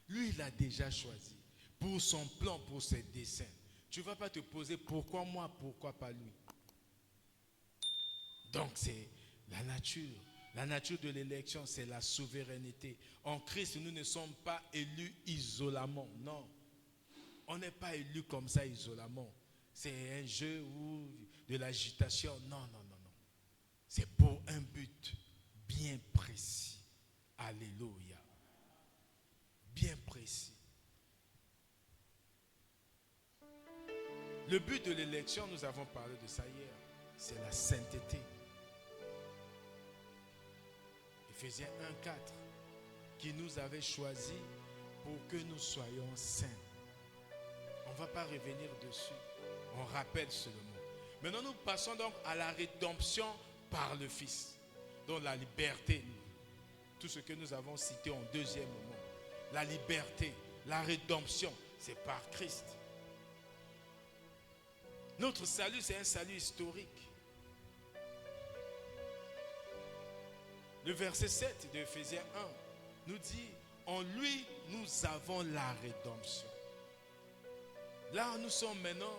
lui, il a déjà choisi pour son plan, pour ses desseins. Tu ne vas pas te poser pourquoi moi, pourquoi pas lui. Donc c'est la nature. La nature de l'élection, c'est la souveraineté. En Christ, nous ne sommes pas élus isolément. Non. On n'est pas élus comme ça isolément. C'est un jeu ou de l'agitation. Non, non, non, non. C'est pour un but bien précis. Alléluia. Bien précis. Le but de l'élection, nous avons parlé de ça hier, c'est la sainteté. Éphésiens 1,4, qui nous avait choisis pour que nous soyons saints. On ne va pas revenir dessus. On rappelle seulement. Maintenant, nous passons donc à la rédemption par le Fils. Donc la liberté, tout ce que nous avons cité en deuxième moment. La liberté, la rédemption, c'est par Christ. Notre salut, c'est un salut historique. Le verset 7 de Éphésiens 1 nous dit, en lui, nous avons la rédemption. Là, nous sommes maintenant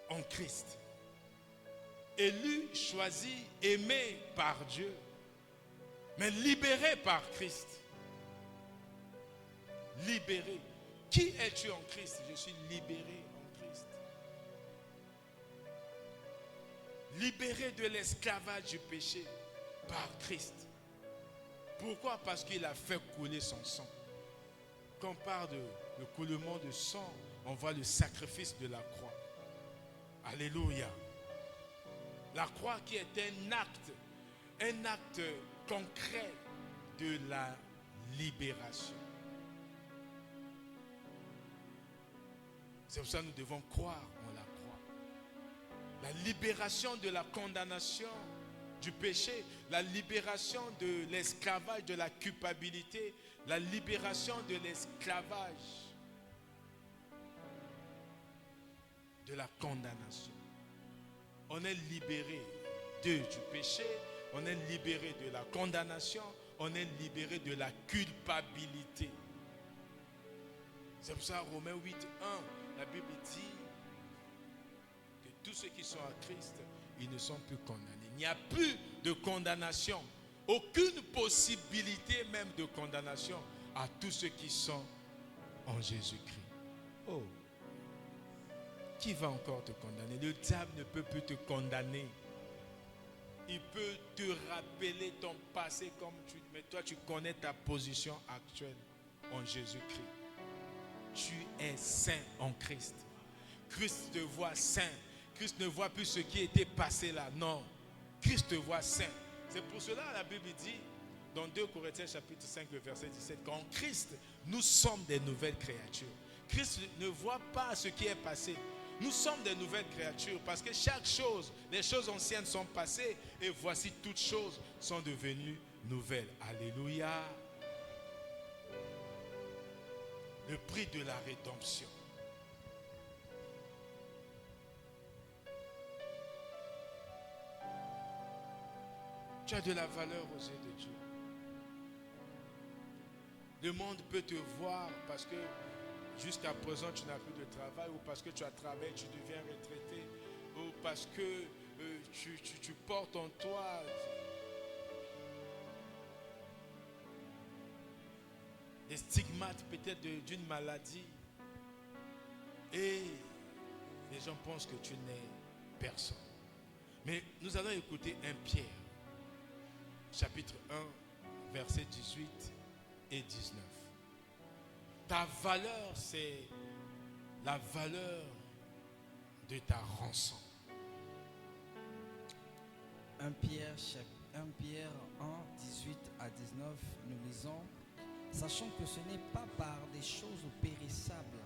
en Christ. Élus, choisis, aimés par Dieu, mais libérés par Christ. Libéré. Qui es-tu en Christ? Je suis libéré en Christ. Libéré de l'esclavage du péché par Christ. Pourquoi? Parce qu'il a fait couler son sang. Quand on parle de coulement de sang, on voit le sacrifice de la croix. Alléluia. La croix qui est un acte concret de la libération. C'est pour ça que nous devons croire en la croix. La libération de la condamnation du péché, la libération de l'esclavage, de la culpabilité, la libération de l'esclavage, de la condamnation. On est libéré du péché, on est libéré de la condamnation, on est libéré de la culpabilité. C'est pour ça, Romains 8, 1, la Bible dit que tous ceux qui sont à Christ, ils ne sont plus condamnés. Il n'y a plus de condamnation, aucune possibilité même de condamnation à tous ceux qui sont en Jésus-Christ. Oh, qui va encore te condamner? Le diable ne peut plus te condamner. Il peut te rappeler ton passé mais toi tu connais ta position actuelle en Jésus-Christ. Tu es saint en Christ. Christ te voit saint. Christ ne voit plus ce qui était passé là. Non. Christ te voit saint. C'est pour cela que la Bible dit dans 2 Corinthiens chapitre 5 le verset 17 qu'en Christ nous sommes des nouvelles créatures. Christ ne voit pas ce qui est passé. Nous sommes des nouvelles créatures parce que chaque chose, les choses anciennes sont passées et voici toutes choses sont devenues nouvelles. Alléluia. Le prix de la rédemption. Tu as de la valeur aux yeux de Dieu. Le monde peut te voir parce que jusqu'à présent tu n'as plus de travail, ou parce que tu as travaillé, tu deviens retraité, ou parce que tu portes en toi des stigmates peut-être d'une maladie. Et les gens pensent que tu n'es personne. Mais nous allons écouter 1 Pierre, chapitre 1, versets 18 et 19. Ta valeur, c'est la valeur de ta rançon. 1 Pierre 1, 18 à 19, nous lisons: sachant que ce n'est pas par des choses périssables,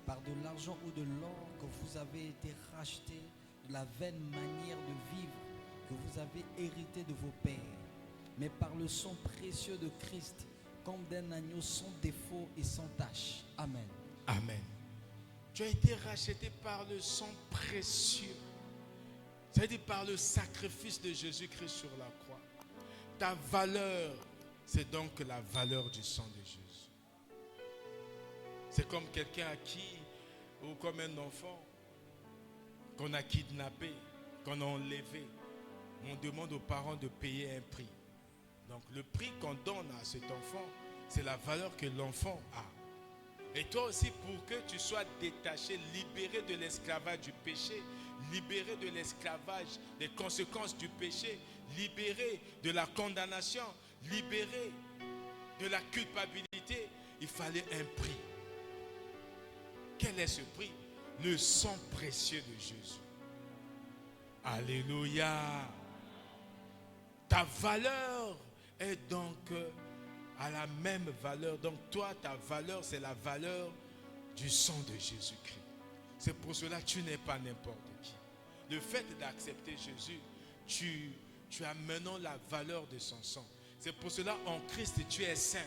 par de l'argent ou de l'or, que vous avez été rachetés de la vaine manière de vivre que vous avez hérité de vos pères, mais par le sang précieux de Christ, comme d'un agneau sans défaut et sans tache. Amen. Amen. Tu as été racheté par le sang précieux, c'est-à-dire par le sacrifice de Jésus-Christ sur la croix. Ta valeur, c'est donc la valeur du sang de Jésus. C'est comme quelqu'un à qui, ou comme un enfant qu'on a kidnappé, qu'on a enlevé. On demande aux parents de payer un prix. Donc le prix qu'on donne à cet enfant, c'est la valeur que l'enfant a. Et toi aussi, pour que tu sois détaché, libéré de l'esclavage du péché, libéré de l'esclavage des conséquences du péché, libéré de la condamnation, libéré de la culpabilité, il fallait un prix. Quel est ce prix? Le sang précieux de Jésus. Alléluia. Ta valeur est donc à la même valeur. Donc toi, ta valeur, c'est la valeur du sang de Jésus-Christ. C'est pour cela que tu n'es pas n'importe qui. Le fait d'accepter Jésus, tu as maintenant la valeur de son sang. C'est pour cela en Christ, tu es saint.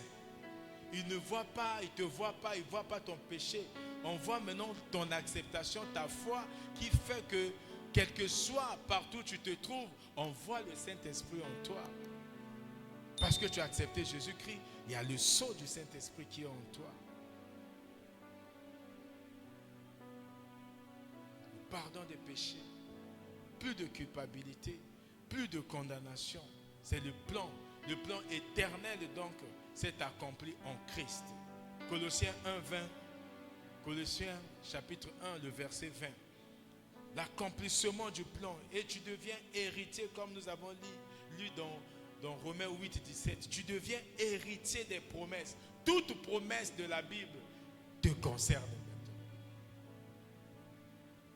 Il ne voit pas, il ne te voit pas, il ne voit pas ton péché. On voit maintenant ton acceptation, ta foi, qui fait que, quel que soit partout où tu te trouves, on voit le Saint-Esprit en toi. Parce que tu as accepté Jésus-Christ, il y a le sceau du Saint-Esprit qui est en toi. Le pardon des péchés, plus de culpabilité, plus de condamnation. C'est le plan éternel donc s'est accompli en Christ. Colossiens 1, 20. Colossiens chapitre 1, le verset 20. L'accomplissement du plan. Et tu deviens héritier, comme nous avons lu dans Romains 8, 17. Tu deviens héritier des promesses. Toute promesse de la Bible te concerne maintenant.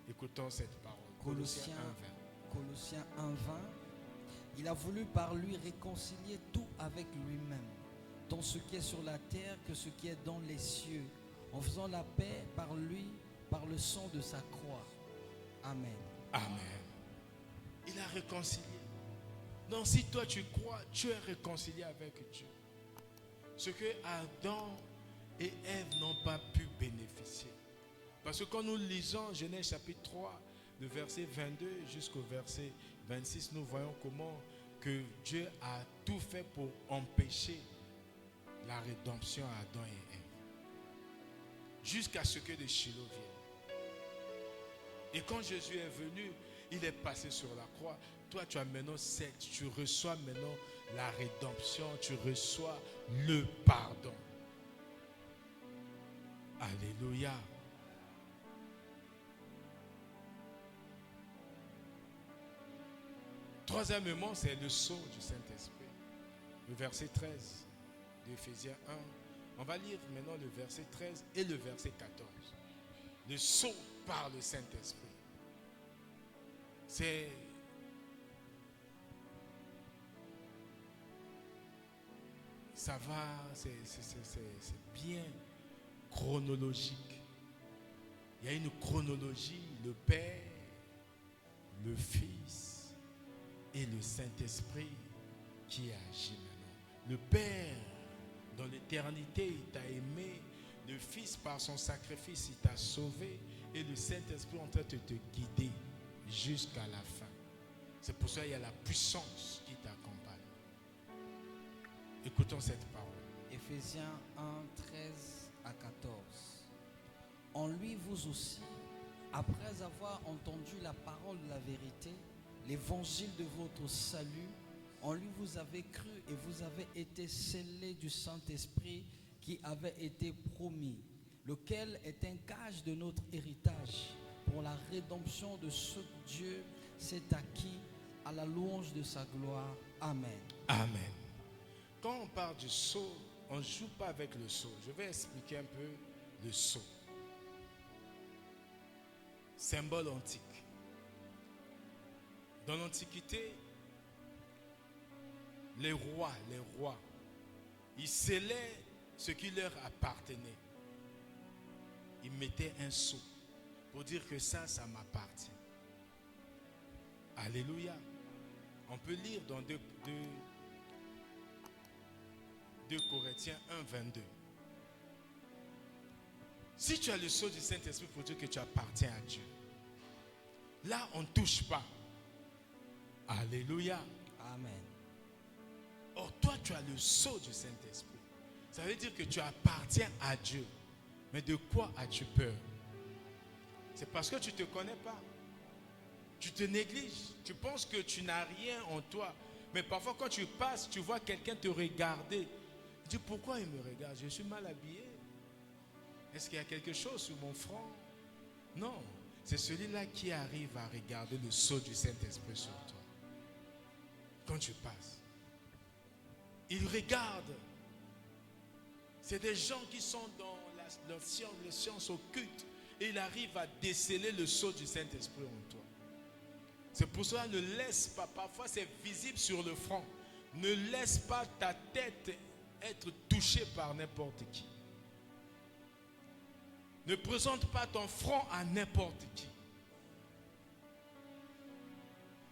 Écoutons cette parole. Colossiens 1, 20. Colossiens 1, 20. Il a voulu par lui réconcilier tout avec lui-même, tant ce qui est sur la terre que ce qui est dans les cieux, en faisant la paix par lui, par le sang de sa croix. Amen. Amen. Il a réconcilié. Donc si toi tu crois, tu es réconcilié avec Dieu. Ce que Adam et Ève n'ont pas pu bénéficier. Parce que quand nous lisons Genèse chapitre 3, le verset 22 jusqu'au verset 26, nous voyons comment que Dieu a tout fait pour empêcher la rédemption à Adam et Ève. Jusqu'à ce que le Shiloh vienne. Et quand Jésus est venu, il est passé sur la croix. Toi, tu as maintenant tu reçois maintenant la rédemption, tu reçois le pardon. Alléluia. Troisièmement, c'est le sceau du Saint-Esprit. Le verset 13 d'Éphésiens 1. On va lire maintenant le verset 13 et le verset 14. Le sceau par le Saint-Esprit. Ça va, c'est bien chronologique. Il y a une chronologie, le Père, le Fils et le Saint-Esprit qui agit maintenant. Le Père, dans l'éternité, il t'a aimé. Le Fils, par son sacrifice, il t'a sauvé. Et le Saint-Esprit est en train de te guider jusqu'à la fin. C'est pour ça qu'il y a la puissance qui t'accompagne. Écoutons cette parole. Éphésiens 1, 13 à 14. En lui, vous aussi, après avoir entendu la parole de la vérité, l'évangile de votre salut, en lui vous avez cru et vous avez été scellés du Saint-Esprit qui avait été promis, lequel est un gage de notre héritage pour la rédemption de ce que Dieu s'est acquis à la louange de sa gloire. Amen. Amen. Quand on parle du sceau, on ne joue pas avec le sceau. Je vais expliquer un peu le sceau. Symbole antique. Dans l'Antiquité, les rois, ils scellaient ce qui leur appartenait. Ils mettaient un sceau pour dire que ça m'appartient. Alléluia. On peut lire dans 2 Corinthiens 1, 22. Si tu as le sceau du Saint-Esprit pour dire que tu appartiens à Dieu, là on ne touche pas. Alléluia. Amen. Or toi tu as le sceau du Saint-Esprit. Ça veut dire que tu appartiens à Dieu. Mais de quoi as-tu peur? C'est parce que tu ne te connais pas. Tu te négliges. Tu penses que tu n'as rien en toi. Mais parfois quand tu passes, tu vois quelqu'un te regarder. Tu dis pourquoi il me regarde? Je suis mal habillé. Est-ce qu'il y a quelque chose sur mon front? Non. C'est celui-là qui arrive à regarder le sceau du Saint-Esprit sur toi. Quand tu passes. Il regarde. C'est des gens qui sont dans les sciences occultes. Et il arrive à déceler le sceau du Saint-Esprit en toi. C'est pour cela, ne laisse pas. Parfois c'est visible sur le front. Ne laisse pas ta tête être touchée par n'importe qui. Ne présente pas ton front à n'importe qui.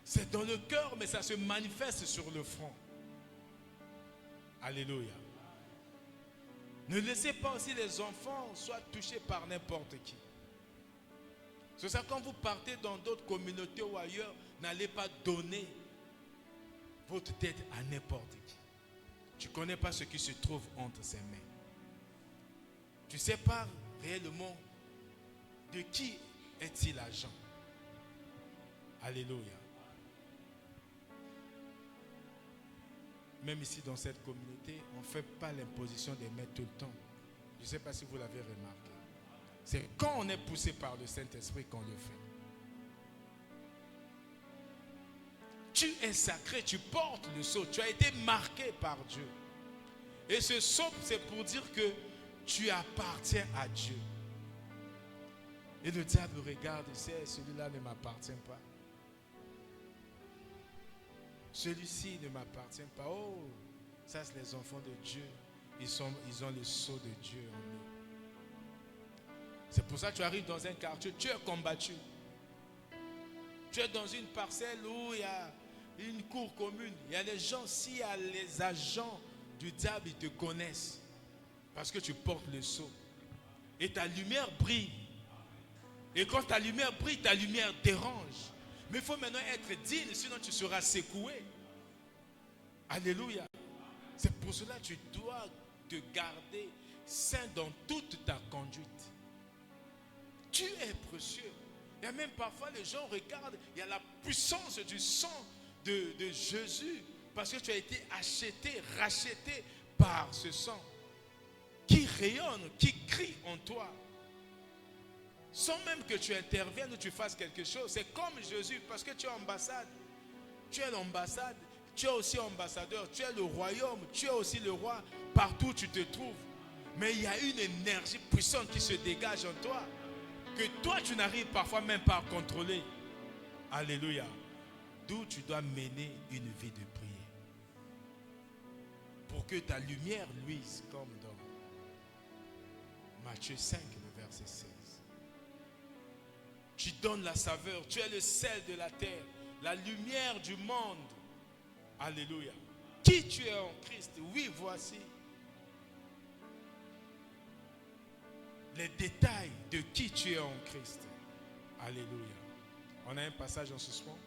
C'est dans le cœur, mais ça se manifeste sur le front. Alléluia. Ne laissez pas aussi les enfants soient touchés par n'importe qui. C'est ça, quand vous partez dans d'autres communautés ou ailleurs, n'allez pas donner votre tête à n'importe qui. Tu ne connais pas ce qui se trouve entre ses mains. Tu ne sais pas réellement de qui est-il agent. Alléluia. Même ici dans cette communauté, on ne fait pas l'imposition des mains tout le temps. Je ne sais pas si vous l'avez remarqué. C'est quand on est poussé par le Saint-Esprit qu'on le fait. Tu es sacré, tu portes le sceau, tu as été marqué par Dieu. Et ce sceau, c'est pour dire que tu appartiens à Dieu. Et le diable regarde et sait, celui-là ne m'appartient pas. Celui-ci ne m'appartient pas. Oh, ça c'est les enfants de Dieu. Ils ont le sceau de Dieu en eux. C'est pour ça que tu arrives dans un quartier, tu es combattu. Tu es dans une parcelle où il y a une cour commune. Il y a des gens, s'il y a les agents du diable, ils te connaissent. Parce que tu portes le sceau. Et ta lumière brille. Et quand ta lumière brille, ta lumière dérange. Mais il faut maintenant être digne, sinon tu seras secoué. Alléluia. C'est pour cela que tu dois te garder saint dans toute ta conduite. Tu es précieux. Il y a même parfois les gens regardent, il y a la puissance du sang de Jésus. Parce que tu as été acheté, racheté par ce sang. Qui rayonne, qui crie en toi. Sans même que tu interviennes ou tu fasses quelque chose. C'est comme Jésus, parce que tu es ambassade. Tu es l'ambassade, tu es aussi ambassadeur, tu es le royaume, tu es aussi le roi, partout où tu te trouves. Mais il y a une énergie puissante qui se dégage en toi, que toi tu n'arrives parfois même pas à contrôler. Alléluia. D'où tu dois mener une vie de prière. Pour que ta lumière luise comme dans Matthieu 5, le verset 16. Tu donnes la saveur, tu es le sel de la terre, la lumière du monde. Alléluia. Qui tu es en Christ? Oui, voici les détails de qui tu es en Christ. Alléluia. On a un passage en suspens.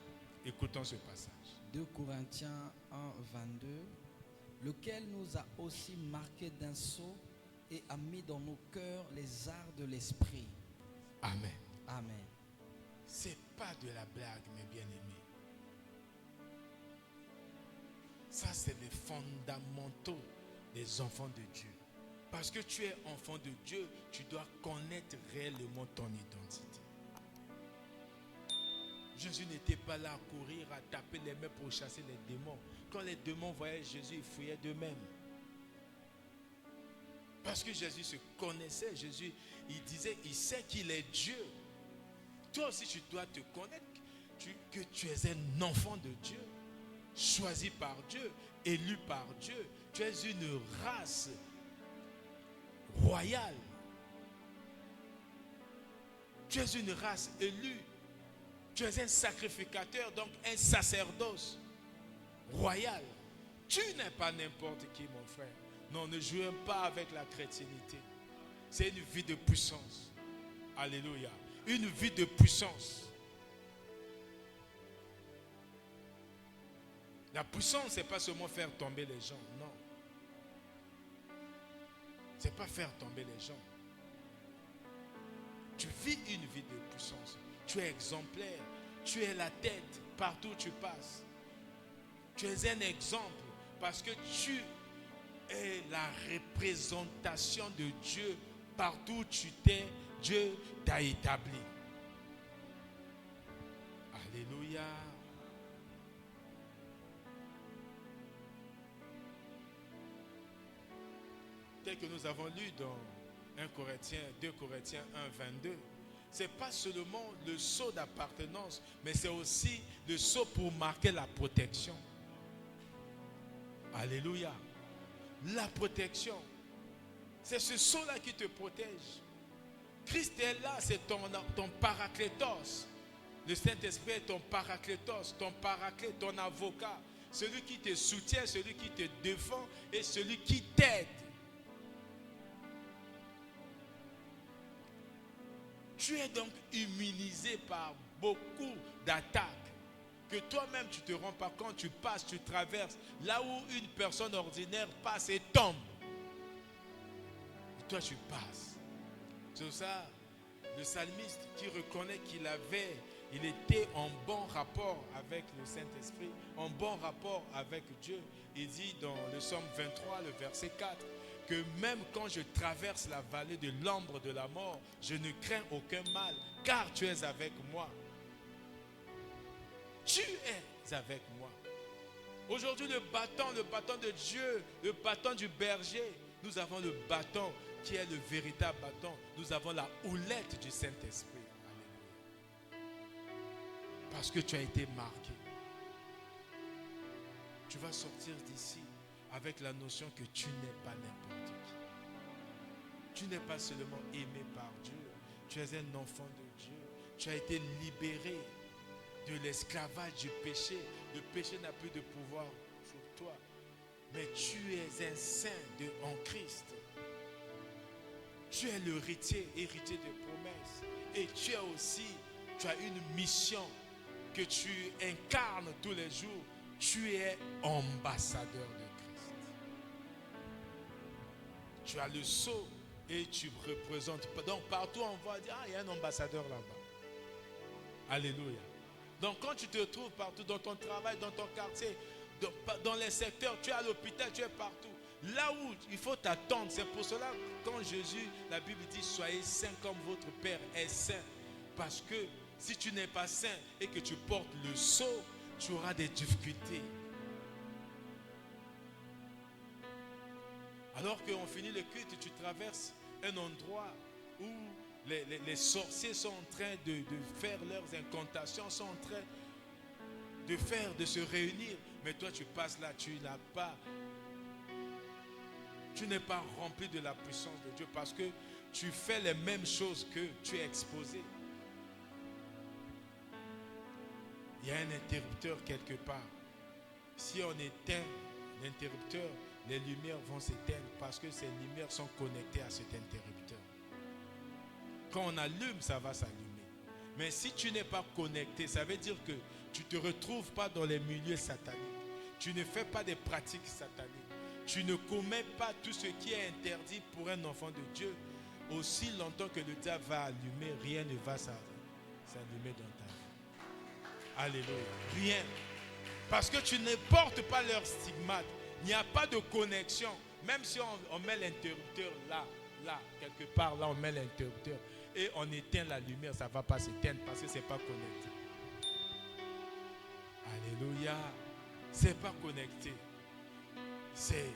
Écoutons ce passage. 2 Corinthiens 1, 22. lequel nous a aussi marqués d'un sceau et a mis dans nos cœurs les arts de l'esprit. Amen. Amen. C'est pas de la blague, mes bien-aimés. Ça, c'est les fondamentaux des enfants de Dieu. Parce que tu es enfant de Dieu, tu dois connaître réellement ton identité. Jésus n'était pas là à courir, à taper les mains pour chasser les démons. Quand les démons voyaient Jésus, ils fuyaient d'eux-mêmes. Parce que Jésus se connaissait. Jésus, il disait, il sait qu'il est Dieu. Toi aussi, tu dois te connaître que tu es un enfant de Dieu, choisi par Dieu, élu par Dieu. Tu es une race royale. Tu es une race élue. Tu es un sacrificateur, donc un sacerdoce royal. Tu n'es pas n'importe qui, mon frère. Non, ne jouez pas avec la chrétienté. C'est une vie de puissance. Alléluia. Une vie de puissance. La puissance, ce n'est pas seulement faire tomber les gens. Non. Ce n'est pas faire tomber les gens. Tu vis une vie de puissance. Tu es exemplaire. Tu es la tête partout où tu passes. Tu es un exemple parce que tu es la représentation de Dieu partout où tu t'es. Dieu t'a établi. Alléluia. Tel que nous avons lu dans 2 Corinthiens 1, 22, ce n'est pas seulement le sceau d'appartenance, mais c'est aussi le sceau pour marquer la protection. Alléluia. La protection. C'est ce sceau-là qui te protège. Christ est là, c'est ton paraclétos. Le Saint-Esprit est ton paraclétos, ton paraclète, ton avocat. Celui qui te soutient, celui qui te défend et celui qui t'aide. Tu es donc immunisé par beaucoup d'attaques que toi-même tu ne te rends pas compte. Tu passes, tu traverses là où une personne ordinaire passe et tombe. Et toi tu passes. C'est pour ça le psalmiste qui reconnaît il était en bon rapport avec le Saint-Esprit, en bon rapport avec Dieu. Il dit dans le psaume 23, le verset 4, que même quand je traverse la vallée de l'ombre de la mort, je ne crains aucun mal, car tu es avec moi. Tu es avec moi. Aujourd'hui, le bâton de Dieu, le bâton du berger, nous avons le bâton qui est le véritable bâton. Nous avons la houlette du Saint-Esprit. Parce que tu as été marqué. Tu vas sortir d'ici avec la notion que tu n'es pas n'importe qui. Tu n'es pas seulement aimé par Dieu. Tu es un enfant de Dieu. Tu as été libéré de l'esclavage du péché. Le péché n'a plus de pouvoir sur toi. Mais tu es un saint en Christ. Tu es l'héritier des promesses. Et tu as une mission que tu incarnes tous les jours. Tu es ambassadeur de Christ. Tu as le sceau et tu représentes. Donc partout on va dire, il y a un ambassadeur là-bas. Alléluia. Donc quand tu te trouves partout, dans ton travail, dans ton quartier, dans les secteurs, tu es à l'hôpital, tu es partout. Là où il faut t'attendre, c'est pour cela quand Jésus, la Bible dit, soyez saints comme votre Père est saint. Parce que si tu n'es pas saint et que tu portes le sceau, tu auras des difficultés. Alors qu'on finit le culte, tu traverses un endroit où les sorciers sont en train de faire leurs incantations, sont en train de se réunir. Mais toi, tu passes là, tu n'es pas rempli de la puissance de Dieu parce que tu fais les mêmes choses que tu es exposé. Il y a un interrupteur quelque part. Si on éteint l'interrupteur, les lumières vont s'éteindre parce que ces lumières sont connectées à cet interrupteur. Quand on allume, ça va s'allumer. Mais si tu n'es pas connecté, ça veut dire que tu ne te retrouves pas dans les milieux sataniques. Tu ne fais pas des pratiques sataniques. Tu ne commets pas tout ce qui est interdit pour un enfant de Dieu. Aussi longtemps que le diable va allumer, rien ne va s'allumer dans ta vie. Alléluia. Rien. Parce que tu ne portes pas leur stigmate. Il n'y a pas de connexion. Même si on met l'interrupteur là, quelque part là, on met l'interrupteur et on éteint la lumière, ça ne va pas s'éteindre parce que ce n'est pas connecté. Alléluia. Ce n'est pas connecté. C'est...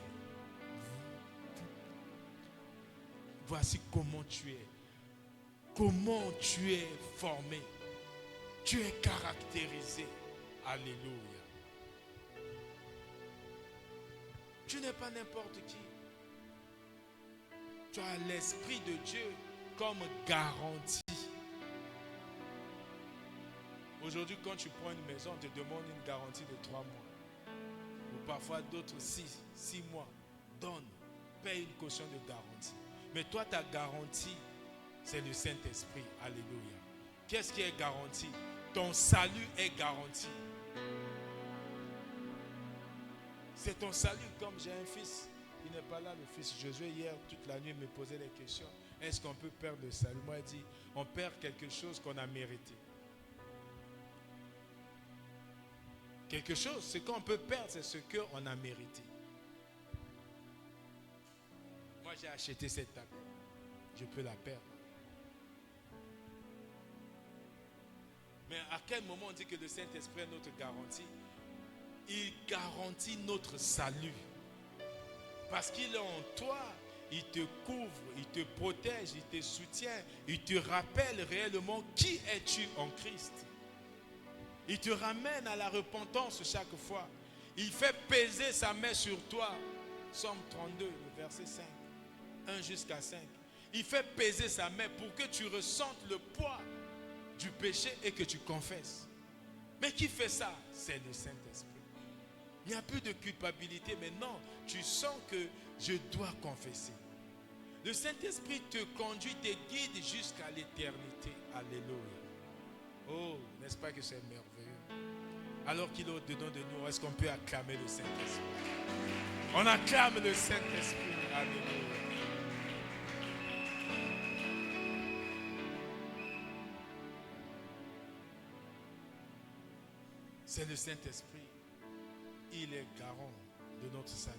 Voici comment tu es. Comment tu es formé. Tu es caractérisé. Alléluia. Tu n'es pas n'importe qui. Tu as l'Esprit de Dieu comme garantie. Aujourd'hui, quand tu prends une maison, on te demande une garantie de 3 mois. Ou parfois d'autres 6 mois. Donne, paye une caution de garantie. Mais toi, ta garantie, c'est le Saint-Esprit. Alléluia. Qu'est-ce qui est garanti? Ton salut est garanti. C'est ton salut. Comme j'ai un fils, il n'est pas là, le fils Josué, hier, toute la nuit, me posait des questions. Est-ce qu'on peut perdre le salut? Moi, il dit, on perd quelque chose qu'on a mérité. Quelque chose, ce qu'on peut perdre, c'est ce qu'on a mérité. Moi, j'ai acheté cette table. Je peux la perdre. Mais à quel moment on dit que le Saint-Esprit est notre garantie? Il garantit notre salut. Parce qu'il est en toi, il te couvre, il te protège, il te soutient, il te rappelle réellement qui es-tu en Christ. Il te ramène à la repentance chaque fois. Il fait peser sa main sur toi. Psaume 32, le verset 5. 1 jusqu'à 5. Il fait peser sa main pour que tu ressentes le poids du péché et que tu confesses. Mais qui fait ça? C'est le Saint-Esprit. Il n'y a plus de culpabilité. Maintenant, tu sens que je dois confesser. Le Saint-Esprit te conduit, te guide jusqu'à l'éternité. Alléluia. Oh, n'est-ce pas que c'est merveilleux? Alors qu'il est au-dedans de nous, est-ce qu'on peut acclamer le Saint-Esprit? On acclame le Saint-Esprit. Alléluia. C'est le Saint-Esprit. Il est garant de notre salut.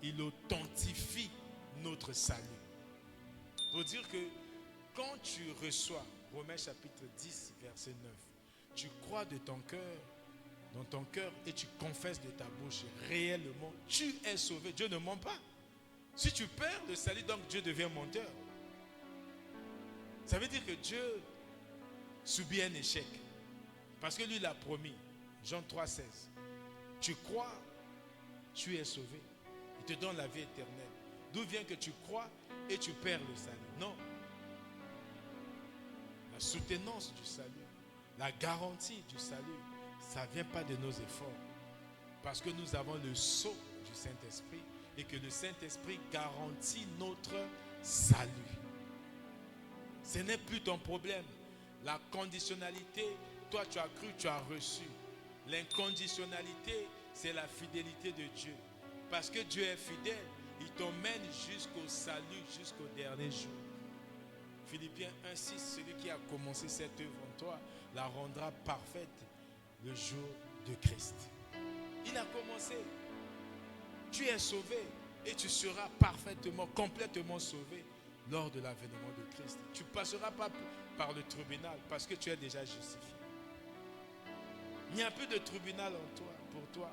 Il authentifie notre salut. Pour dire que quand tu reçois, Romains chapitre 10, verset 9, tu crois de ton cœur, dans ton cœur, et tu confesses de ta bouche, réellement, tu es sauvé. Dieu ne ment pas. Si tu perds le salut, donc Dieu devient menteur. Ça veut dire que Dieu subit un échec. Parce que lui l'a promis. Jean 3, 16. Tu crois, tu es sauvé. Il te donne la vie éternelle. D'où vient que tu crois et tu perds le salut? Non. La soutenance du salut, la garantie du salut, ça ne vient pas de nos efforts. Parce que nous avons le sceau du Saint-Esprit et que le Saint-Esprit garantit notre salut. Ce n'est plus ton problème. La conditionnalité, toi tu as cru, tu as reçu. L'inconditionnalité, c'est la fidélité de Dieu. Parce que Dieu est fidèle, il t'emmène jusqu'au salut, jusqu'au dernier jour. Philippiens 1,6, celui qui a commencé cette œuvre en toi, la rendra parfaite le jour de Christ. Il a commencé. Tu es sauvé et tu seras parfaitement, complètement sauvé lors de l'avènement de Christ. Tu ne passeras pas par le tribunal parce que tu es déjà justifié. Il n'y a plus de tribunal en toi, pour toi.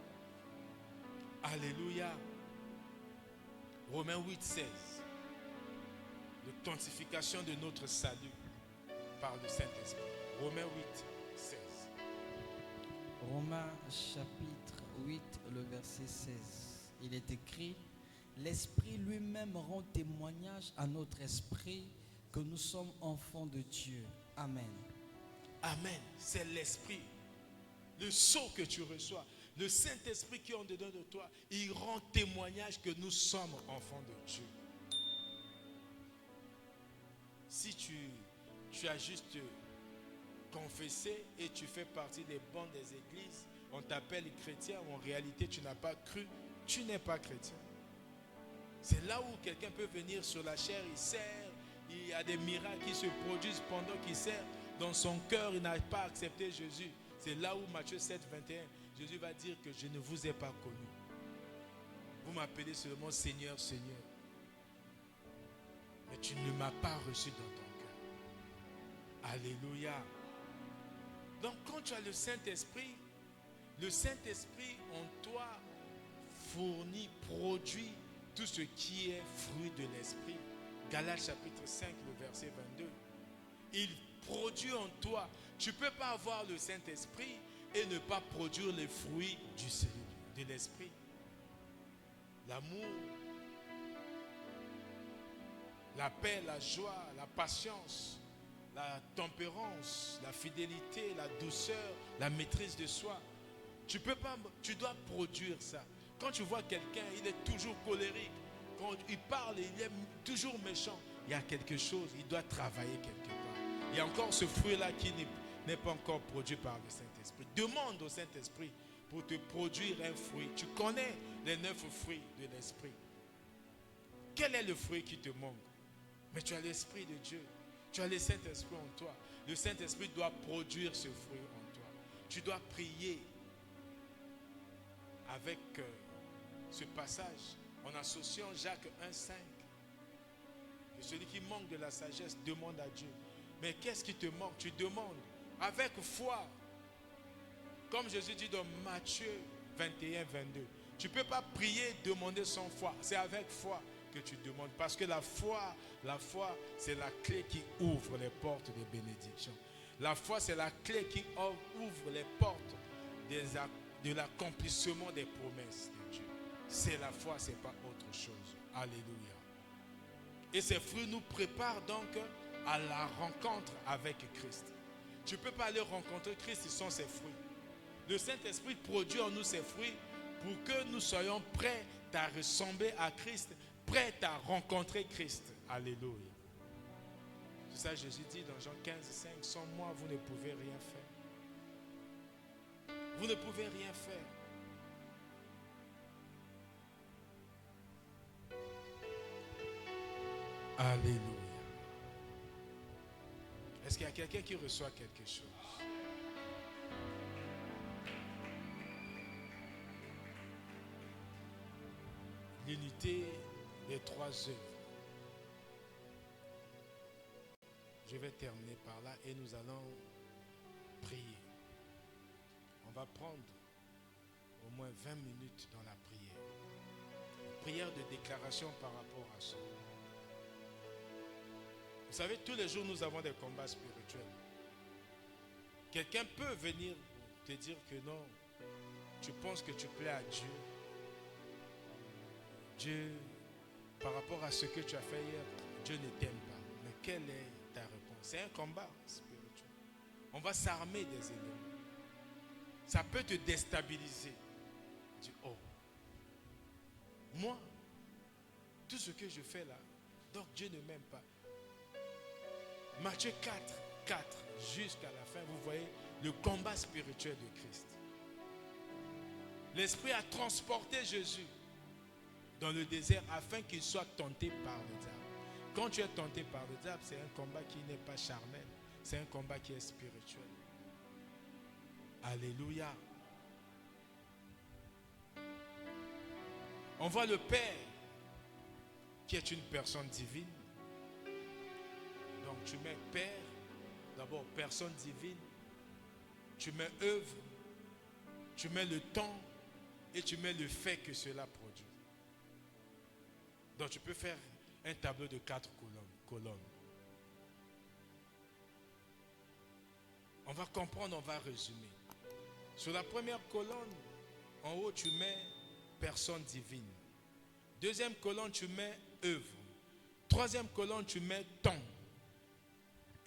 Alléluia. Romains 8, 16. L'authentification de notre salut par le Saint-Esprit. Romains 8, 16. Romains chapitre 8, le verset 16. Il est écrit, l'Esprit lui-même rend témoignage à notre esprit que nous sommes enfants de Dieu. Amen. Amen. C'est l'Esprit. Le sceau que tu reçois. Le Saint-Esprit qui est en dedans de toi. Il rend témoignage que nous sommes enfants de Dieu. Si tu as juste confessé et tu fais partie des bancs des églises, on t'appelle chrétien, en réalité tu n'as pas cru, tu n'es pas chrétien. C'est là où quelqu'un peut venir sur la chair, il sert, il y a des miracles qui se produisent pendant qu'il sert. Dans son cœur, il n'a pas accepté Jésus. C'est là où Matthieu 7, 21, Jésus va dire que je ne vous ai pas connu. Vous m'appelez seulement Seigneur, Seigneur. Mais tu ne m'as pas reçu dans ton cœur. Alléluia. Donc quand tu as le Saint-Esprit en toi fournit, produit tout ce qui est fruit de l'Esprit. Galates chapitre 5, le verset 22. Il produit en toi. Tu ne peux pas avoir le Saint-Esprit et ne pas produire les fruits de l'Esprit. L'amour, la paix, la joie, la patience, la tempérance, la fidélité, la douceur, la maîtrise de soi. Tu dois produire ça. Quand tu vois quelqu'un, il est toujours colérique. Quand il parle, il est toujours méchant. Il y a quelque chose, il doit travailler quelque part. Il y a encore ce fruit-là qui n'est pas encore produit par le Saint-Esprit. Demande au Saint-Esprit pour te produire un fruit. Tu connais les 9 fruits de l'Esprit. Quel est le fruit qui te manque? Mais tu as l'Esprit de Dieu. Tu as le Saint-Esprit en toi. Le Saint-Esprit doit produire ce fruit en toi. Tu dois prier avec ce passage en associant Jacques 1,5. Que celui qui manque de la sagesse demande à Dieu. Mais qu'est-ce qui te manque? Tu demandes avec foi. Comme Jésus dit dans Matthieu 21, 22. Tu ne peux pas prier, demander sans foi. C'est avec foi que tu demandes. Parce que la foi, c'est la clé qui ouvre les portes de bénédiction. La foi, c'est la clé qui ouvre les portes de l'accomplissement des promesses de Dieu. C'est la foi, ce n'est pas autre chose. Alléluia. Et ces fruits nous préparent donc à la rencontre avec Christ. Tu ne peux pas aller rencontrer Christ sans ses fruits. Le Saint-Esprit produit en nous ses fruits pour que nous soyons prêts à ressembler à Christ, prêts à rencontrer Christ. Alléluia. C'est ça Jésus dit dans Jean 15, 5, sans moi vous ne pouvez rien faire. Vous ne pouvez rien faire. Alléluia. Est-ce qu'il y a quelqu'un qui reçoit quelque chose? L'unité des 3 œuvres. Je vais terminer par là et nous allons prier. On va prendre au moins 20 minutes dans la prière. Une prière de déclaration par rapport à ça. Vous savez, tous les jours, nous avons des combats spirituels. Quelqu'un peut venir te dire que non, tu penses que tu plais à Dieu. Dieu, par rapport à ce que tu as fait hier, Dieu ne t'aime pas. Mais quelle est ta réponse? C'est un combat spirituel. On va s'armer des ennemis. Ça peut te déstabiliser. Tu dis, oh, moi, tout ce que je fais là, donc Dieu ne m'aime pas. Matthieu 4, jusqu'à la fin, vous voyez le combat spirituel de Christ. L'Esprit a transporté Jésus dans le désert afin qu'il soit tenté par le diable. Quand tu es tenté par le diable, c'est un combat qui n'est pas charnel, c'est un combat qui est spirituel. Alléluia. On voit le Père qui est une personne divine. Donc tu mets Père, d'abord personne divine, tu mets œuvre, tu mets le temps et tu mets le fait que cela produit. Donc tu peux faire un tableau de 4 colonnes. On va comprendre, on va résumer. Sur la première colonne, en haut tu mets personne divine. Deuxième colonne, tu mets œuvre. Troisième colonne, tu mets temps.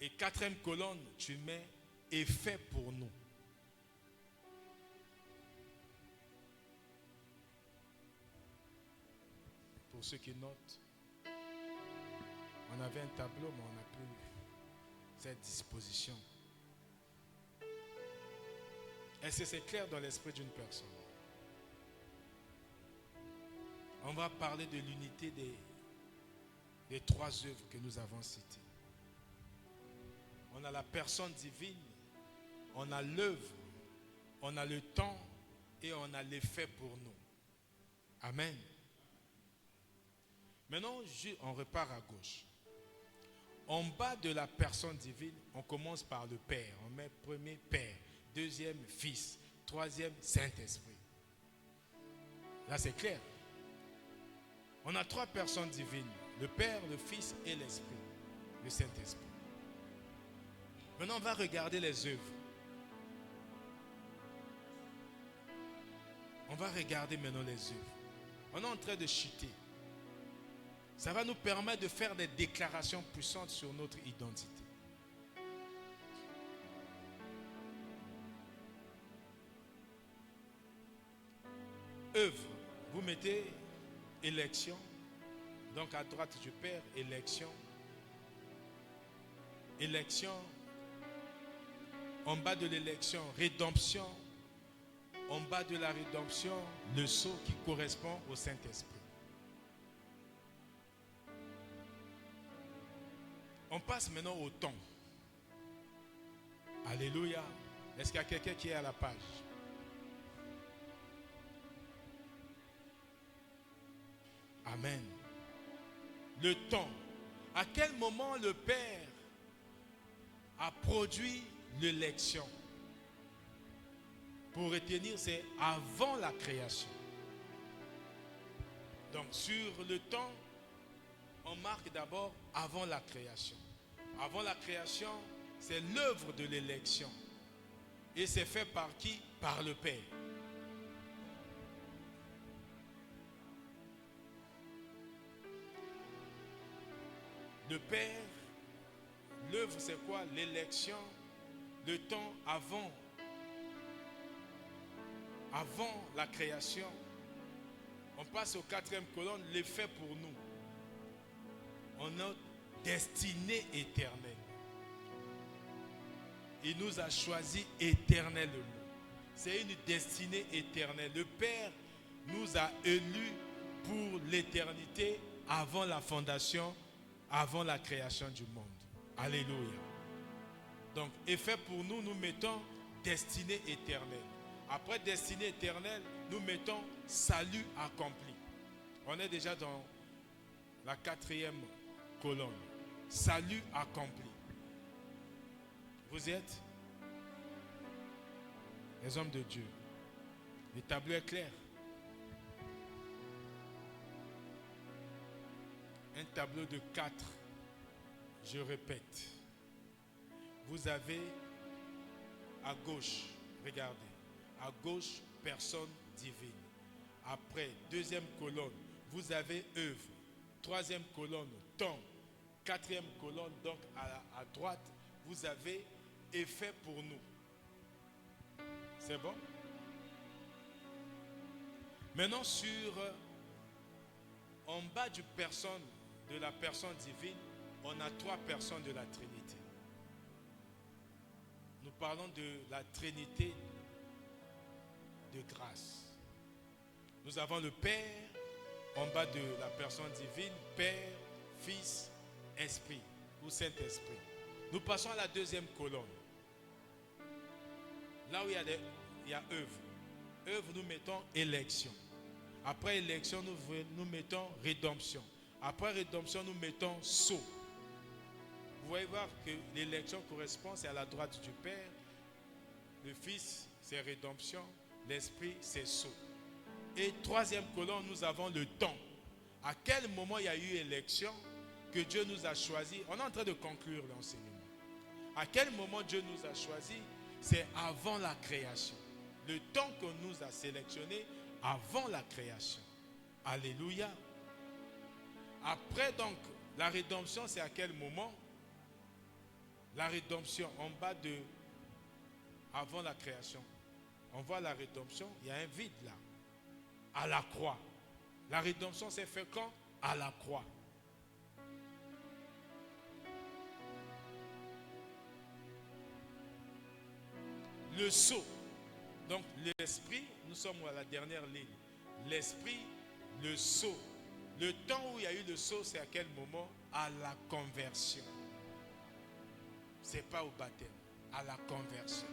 Et quatrième colonne, tu mets effet pour nous. Pour ceux qui notent, on avait un tableau, mais on n'a plus cette disposition. Est-ce que c'est clair dans l'esprit d'une personne? On va parler de l'unité des trois œuvres que nous avons citées. On a la personne divine, on a l'œuvre, on a le temps et on a l'effet pour nous. Amen. Maintenant, on repart à gauche. En bas de la personne divine, on commence par le Père. On met premier Père, deuxième Fils, troisième Saint-Esprit. Là, c'est clair. On a trois personnes divines. Le Père, le Fils et l'Esprit. Le Saint-Esprit. Maintenant, on va regarder les œuvres. On va regarder maintenant les œuvres. On est en train de chuter. Ça va nous permettre de faire des déclarations puissantes sur notre identité. Œuvre, vous mettez élection. Donc à droite du Père, élection. Élection. En bas de l'élection, rédemption. En bas de la rédemption, le sceau qui correspond au Saint-Esprit. On passe maintenant au temps. Alléluia. Est-ce qu'il y a quelqu'un qui est à la page? Amen. Le temps. À quel moment le Père a produit l'élection? Pour retenir, c'est avant la création. Donc sur le temps, on marque d'abord avant la création. Avant la création, c'est l'œuvre de l'élection. Et c'est fait par qui? Par le Père. Le Père, l'œuvre c'est quoi? L'élection, le temps avant la création. On passe aux quatrième colonne, l'effet pour nous. On a destinée éternelle. Il nous a choisis éternellement. C'est une destinée éternelle. Le Père nous a élus pour l'éternité avant la fondation, avant la création du monde. Alléluia. Donc, effet pour nous, nous mettons destinée éternelle. Après destinée éternelle, nous mettons salut accompli. On est déjà dans la quatrième colonne. Salut accompli. Vous êtes les hommes de Dieu. Le tableau est clair. Un tableau de 4. Je répète. Vous avez à gauche, regardez. À gauche, personne divine. Après, deuxième colonne, vous avez œuvre. Troisième colonne, temps. Quatrième colonne, donc à droite, vous avez effet pour nous. C'est bon? Maintenant, en bas de la personne divine, on a trois personnes de la Trinité. Nous parlons de la Trinité de grâce. Nous avons le Père en bas de la personne divine, Père, Fils, Esprit ou Saint-Esprit. Nous passons à la deuxième colonne. Là où il y a œuvre. Œuvre, nous mettons élection. Après élection, nous mettons rédemption. Après rédemption, nous mettons sceau. Vous voyez voir que l'élection correspond, c'est à la droite du Père. Le Fils, c'est rédemption. L'Esprit, c'est sceau. Et troisième colonne, nous avons le temps. À quel moment il y a eu élection que Dieu nous a choisi? On est en train de conclure l'enseignement. À quel moment Dieu nous a choisi? C'est avant la création. Le temps qu'on nous a sélectionné avant la création. Alléluia. Après donc, la rédemption, c'est à quel moment? La rédemption, en bas de... Avant la création. On voit la rédemption, il y a un vide là. À la croix. La rédemption s'est faite quand? À la croix. Le sceau. Donc l'esprit, nous sommes à la dernière ligne. L'esprit, le sceau. Le temps où il y a eu le sceau, c'est à quel moment? À la conversion. Ce n'est pas au baptême, à la conversion.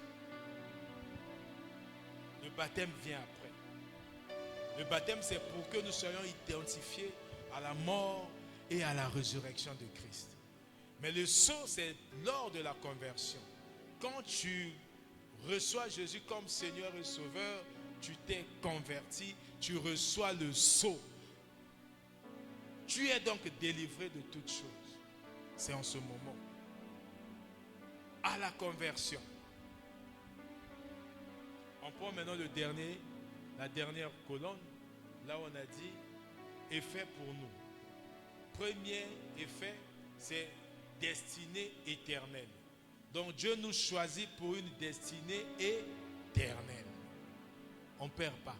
Le baptême vient après. Le baptême, c'est pour que nous soyons identifiés à la mort et à la résurrection de Christ. Mais le sceau, c'est lors de la conversion. Quand tu reçois Jésus comme Seigneur et Sauveur, tu t'es converti, tu reçois le sceau. Tu es donc délivré de toutes choses. C'est en ce moment. À la conversion. On prend maintenant la dernière colonne, là où on a dit effet pour nous. Premier effet, c'est destinée éternelle. Donc Dieu nous choisit pour une destinée éternelle. On ne perd pas.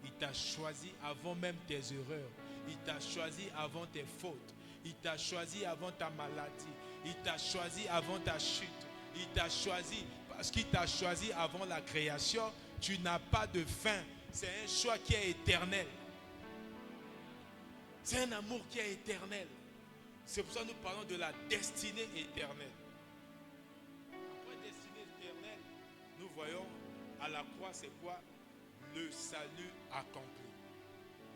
Il t'a choisi avant même tes erreurs. Il t'a choisi avant tes fautes. Il t'a choisi avant ta maladie. Il t'a choisi avant ta chute. Il t'a choisi parce qu'il t'a choisi avant la création. Tu n'as pas de fin. C'est un choix qui est éternel. C'est un amour qui est éternel. C'est pour ça que nous parlons de la destinée éternelle. Après destinée éternelle, nous voyons à la croix, c'est quoi? Le salut accompli.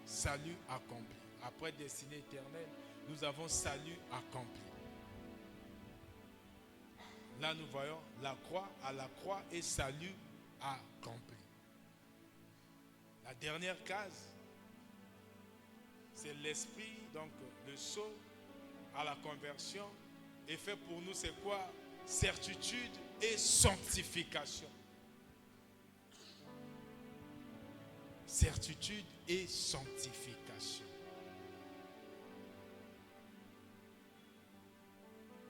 Salut accompli. Après destinée éternelle, nous avons salut accompli. Là, nous voyons la croix, à la croix et salut accompli. La dernière case, c'est l'esprit, donc le sceau à la conversion. Et fait pour nous, c'est quoi? Certitude et sanctification. Certitude et sanctification.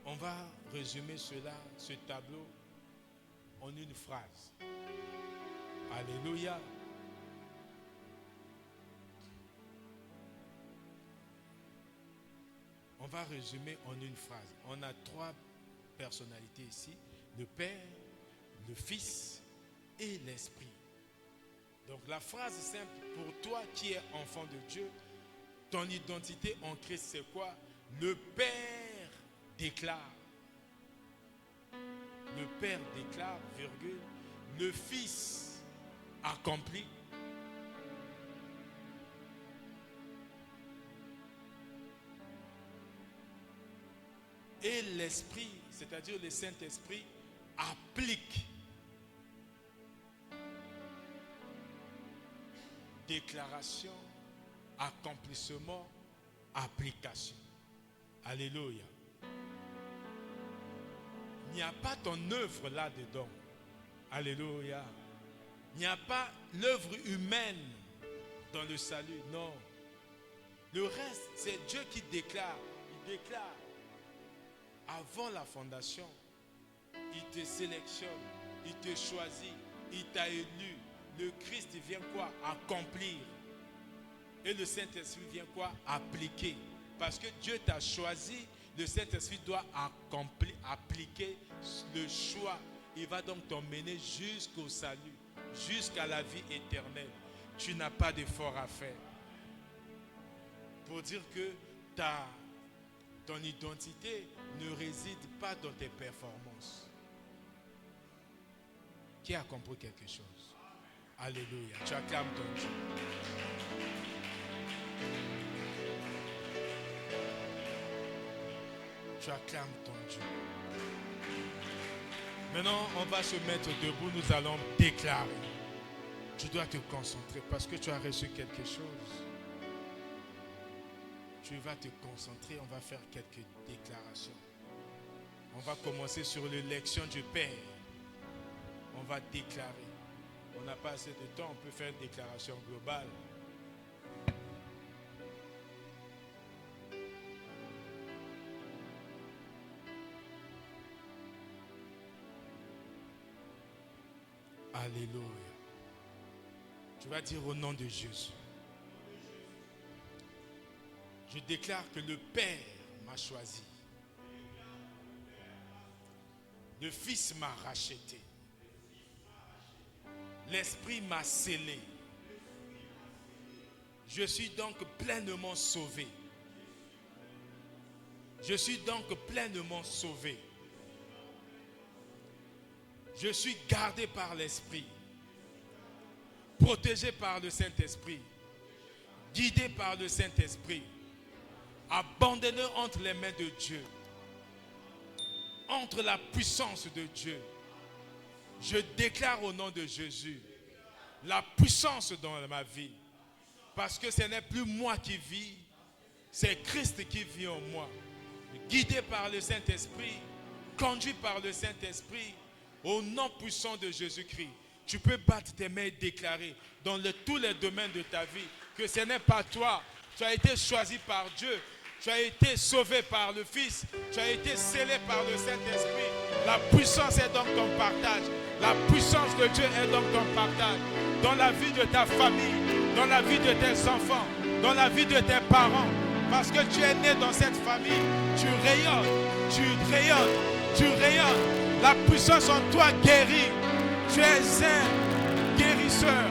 On va résumer cela, ce tableau, en une phrase. Alléluia. On va résumer en une phrase. On a trois personnalités ici. Le Père, le Fils et l'Esprit. Donc la phrase simple pour toi qui es enfant de Dieu, ton identité en Christ c'est quoi? Le Père déclare. Le Père déclare, virgule, le Fils accomplit. Et l'Esprit, c'est-à-dire le Saint-Esprit, applique. Déclaration, accomplissement, application. Alléluia. Il n'y a pas ton œuvre là-dedans. Alléluia. Il n'y a pas l'œuvre humaine dans le salut. Non. Le reste, c'est Dieu qui déclare. Il déclare. Avant la fondation, il te sélectionne, il te choisit, il t'a élu. Le Christ vient quoi? Accomplir. Et le Saint-Esprit vient quoi? Appliquer. Parce que Dieu t'a choisi, le Saint-Esprit doit accomplir, appliquer le choix. Il va donc t'emmener jusqu'au salut, jusqu'à la vie éternelle. Tu n'as pas d'effort à faire. Pour dire que ton identité ne réside pas dans tes performances. Qui a compris quelque chose? Alléluia. Tu acclames ton Dieu. Tu acclames ton Dieu. Maintenant, on va se mettre debout. Nous allons déclarer. Tu dois te concentrer parce que tu as reçu quelque chose. Tu vas te concentrer. On va faire quelques déclarations. On va commencer sur l'élection du Père. On va déclarer. On n'a pas assez de temps, on peut faire une déclaration globale. Alléluia. Tu vas dire au nom de Jésus. Je déclare que le Père m'a choisi. Le Fils m'a racheté. L'Esprit m'a scellé. Je suis donc pleinement sauvé. Je suis donc pleinement sauvé. Je suis gardé par l'Esprit, protégé par le Saint-Esprit, guidé par le Saint-Esprit, abandonné entre les mains de Dieu, entre la puissance de Dieu. Je déclare au nom de Jésus la puissance dans ma vie, parce que ce n'est plus moi qui vis, c'est Christ qui vit en moi, guidé par le Saint-Esprit, conduit par le Saint-Esprit. Au nom puissant de Jésus-Christ, tu peux battre tes mains et déclarer dans tous les domaines de ta vie que ce n'est pas toi. Tu as été choisi par Dieu. Tu as été sauvé par le Fils. Tu as été scellé par le Saint-Esprit. La puissance est donc ton partage. La puissance de Dieu est donc ton partage. Dans la vie de ta famille, dans la vie de tes enfants, dans la vie de tes parents. Parce que tu es né dans cette famille. Tu rayonnes, tu rayonnes, tu rayonnes. La puissance en toi guérit. Tu es un guérisseur.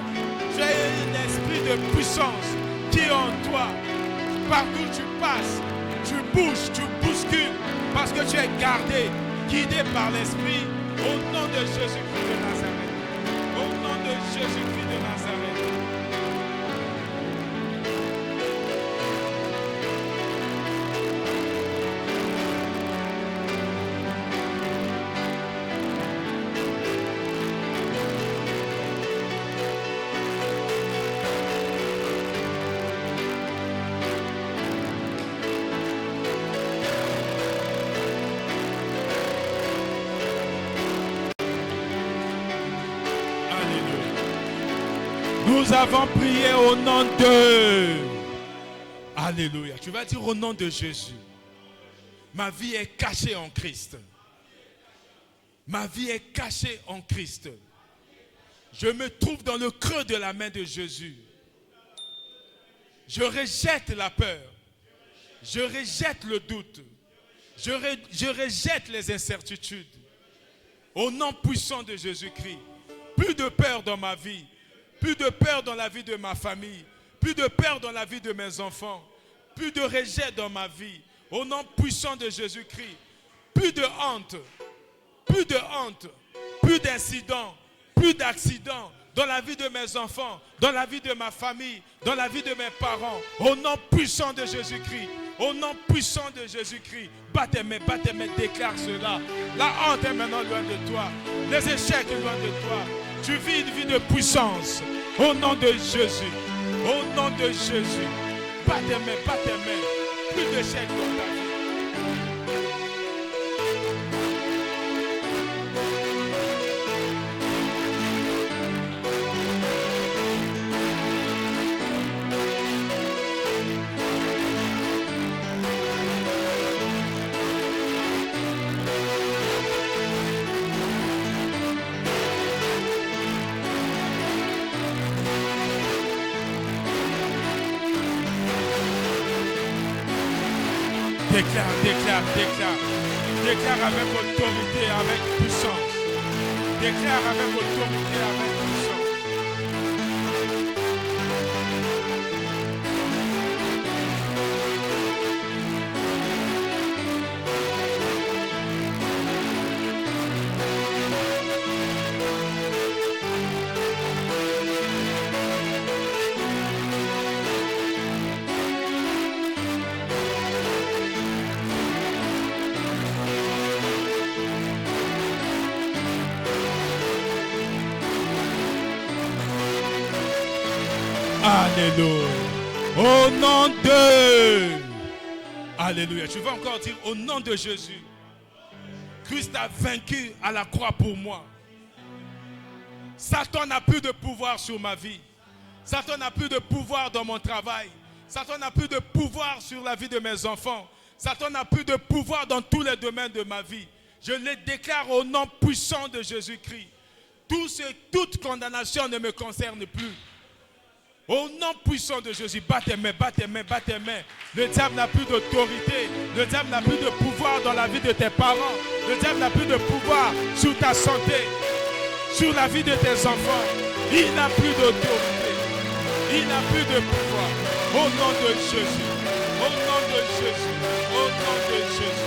Tu as un esprit de puissance qui est en toi. Partout tu passes, tu bouges, tu bouscules. Parce que tu es gardé, guidé par l'Esprit. Au nom de Jésus-Christ de Nazareth. Au nom de Jésus-Christ de Nazareth. Nous avons prié au nom de... Alléluia. Tu vas dire au nom de Jésus. Ma vie est cachée en Christ. Ma vie est cachée en Christ. Je me trouve dans le creux de la main de Jésus. Je rejette la peur. Je rejette le doute. Je rejette les incertitudes. Au nom puissant de Jésus-Christ. Plus de peur dans ma vie. Plus de peur dans la vie de ma famille. Plus de peur dans la vie de mes enfants. Plus de rejet dans ma vie. Au nom puissant de Jésus-Christ. Plus de honte. Plus de honte. Plus d'incidents. Plus d'accidents dans la vie de mes enfants. Dans la vie de ma famille. Dans la vie de mes parents. Au nom puissant de Jésus-Christ. Au nom puissant de Jésus-Christ. Batte-moi, déclare cela. La honte est maintenant loin de toi. Les échecs sont loin de toi. Tu vis une vie de puissance. Au nom de Jésus. Au nom de Jésus. Batte-moi. Plus d'échecs dans ta vie. Déclare avec autorité, avec puissance. Déclare avec autorité, avec puissance. Alléluia. Au nom de... Alléluia. Tu vas encore dire au nom de Jésus. Christ a vaincu à la croix pour moi. Satan n'a plus de pouvoir sur ma vie. Satan n'a plus de pouvoir dans mon travail. Satan n'a plus de pouvoir sur la vie de mes enfants. Satan n'a plus de pouvoir dans tous les domaines de ma vie. Je les déclare au nom puissant de Jésus-Christ. Toute condamnation ne me concerne plus. Au nom puissant de Jésus, batte-moi. Le diable n'a plus d'autorité. Le diable n'a plus de pouvoir dans la vie de tes parents. Le diable n'a plus de pouvoir sur ta santé, sur la vie de tes enfants. Il n'a plus d'autorité. Il n'a plus de pouvoir. Au nom de Jésus. Au nom de Jésus. Au nom de Jésus.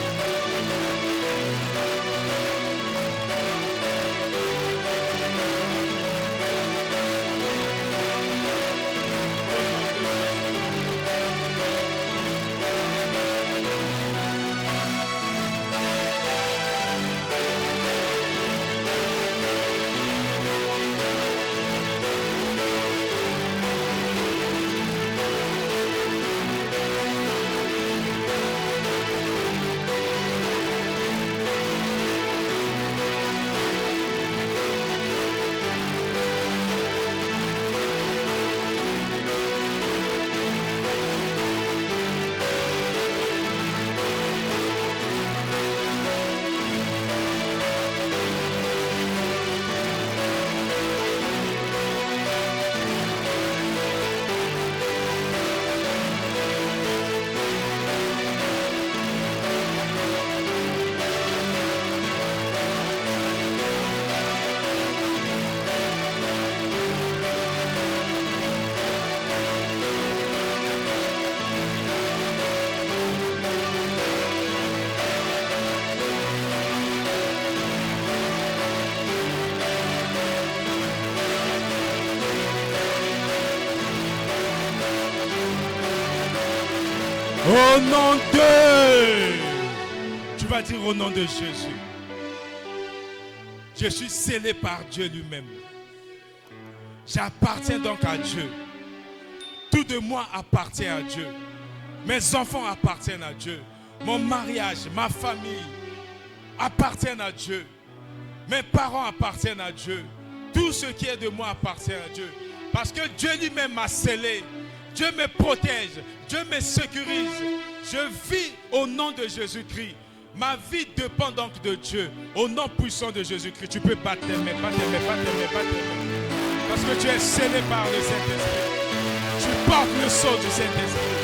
Au nom de... Tu vas dire au nom de Jésus. Je suis scellé par Dieu lui-même. J'appartiens donc à Dieu. Tout de moi appartient à Dieu. Mes enfants appartiennent à Dieu. Mon mariage, ma famille appartiennent à Dieu. Mes parents appartiennent à Dieu. Tout ce qui est de moi appartient à Dieu. Parce que Dieu lui-même m'a scellé. Dieu me protège. Dieu me sécurise. Je vis au nom de Jésus-Christ. Ma vie dépend donc de Dieu. Au nom puissant de Jésus-Christ. Tu peux pas t'aimer, pas t'aimer, pas t'aimer, pas t'aimer. Parce que tu es scellé par le Saint-Esprit. Tu portes le sceau du Saint-Esprit.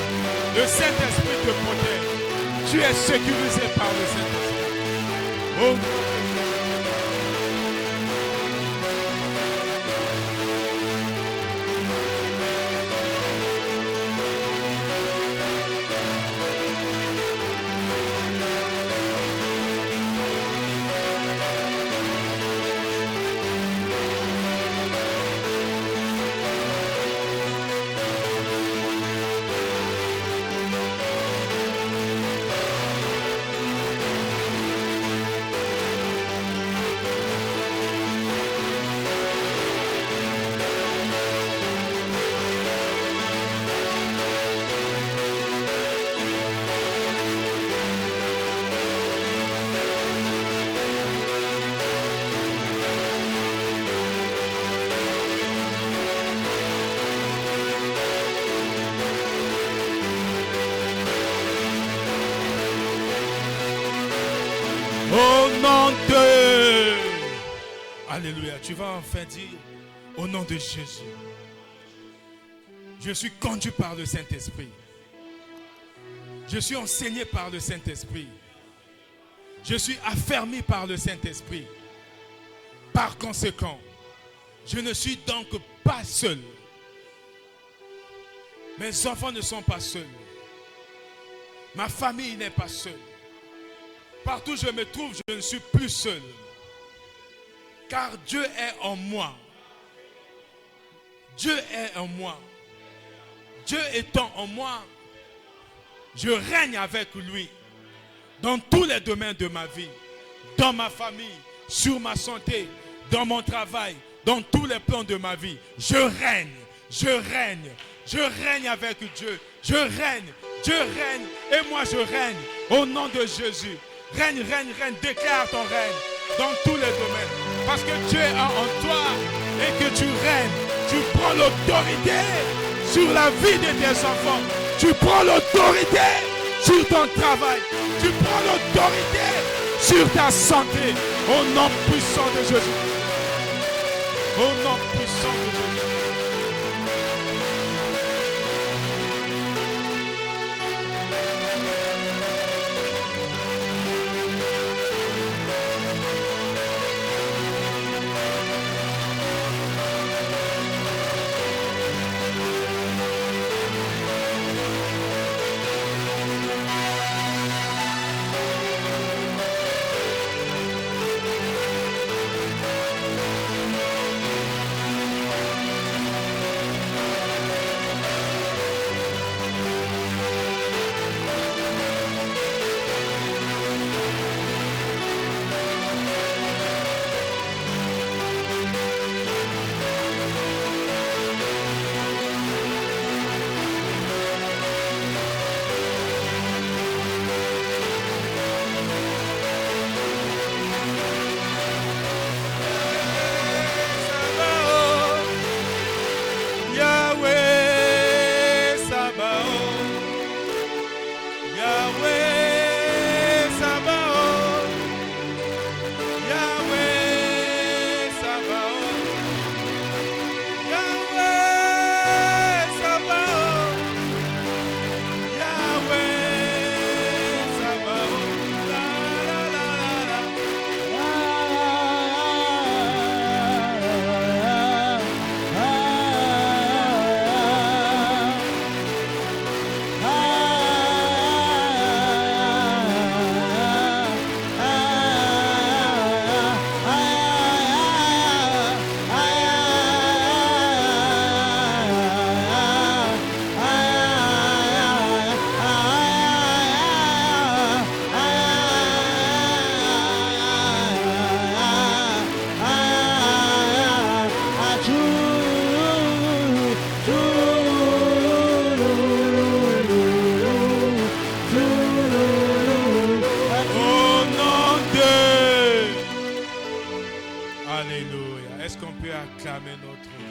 Le Saint-Esprit te protège. Tu es sécurisé par le Saint-Esprit. Oh. Au nom de... Alléluia. Tu vas enfin dire au nom de Jésus. Je suis conduit par le Saint-Esprit. Je suis enseigné par le Saint-Esprit. Je suis affermi par le Saint-Esprit. Par conséquent, je ne suis donc pas seul. Mes enfants ne sont pas seuls. Ma famille n'est pas seule. Partout où je me trouve, je ne suis plus seul. Car Dieu est en moi. Dieu est en moi. Dieu étant en moi, je règne avec lui dans tous les domaines de ma vie, dans ma famille, sur ma santé, dans mon travail, dans tous les plans de ma vie. Je règne, je règne, je règne avec Dieu. Je règne, Dieu règne et moi je règne au nom de Jésus. Règne, règne, règne, déclare ton règne dans tous les domaines. Parce que Dieu est en toi et que tu règnes. Tu prends l'autorité sur la vie de tes enfants. Tu prends l'autorité sur ton travail. Tu prends l'autorité sur ta santé. Au nom puissant de Jésus. Au nom puissant de Jésus.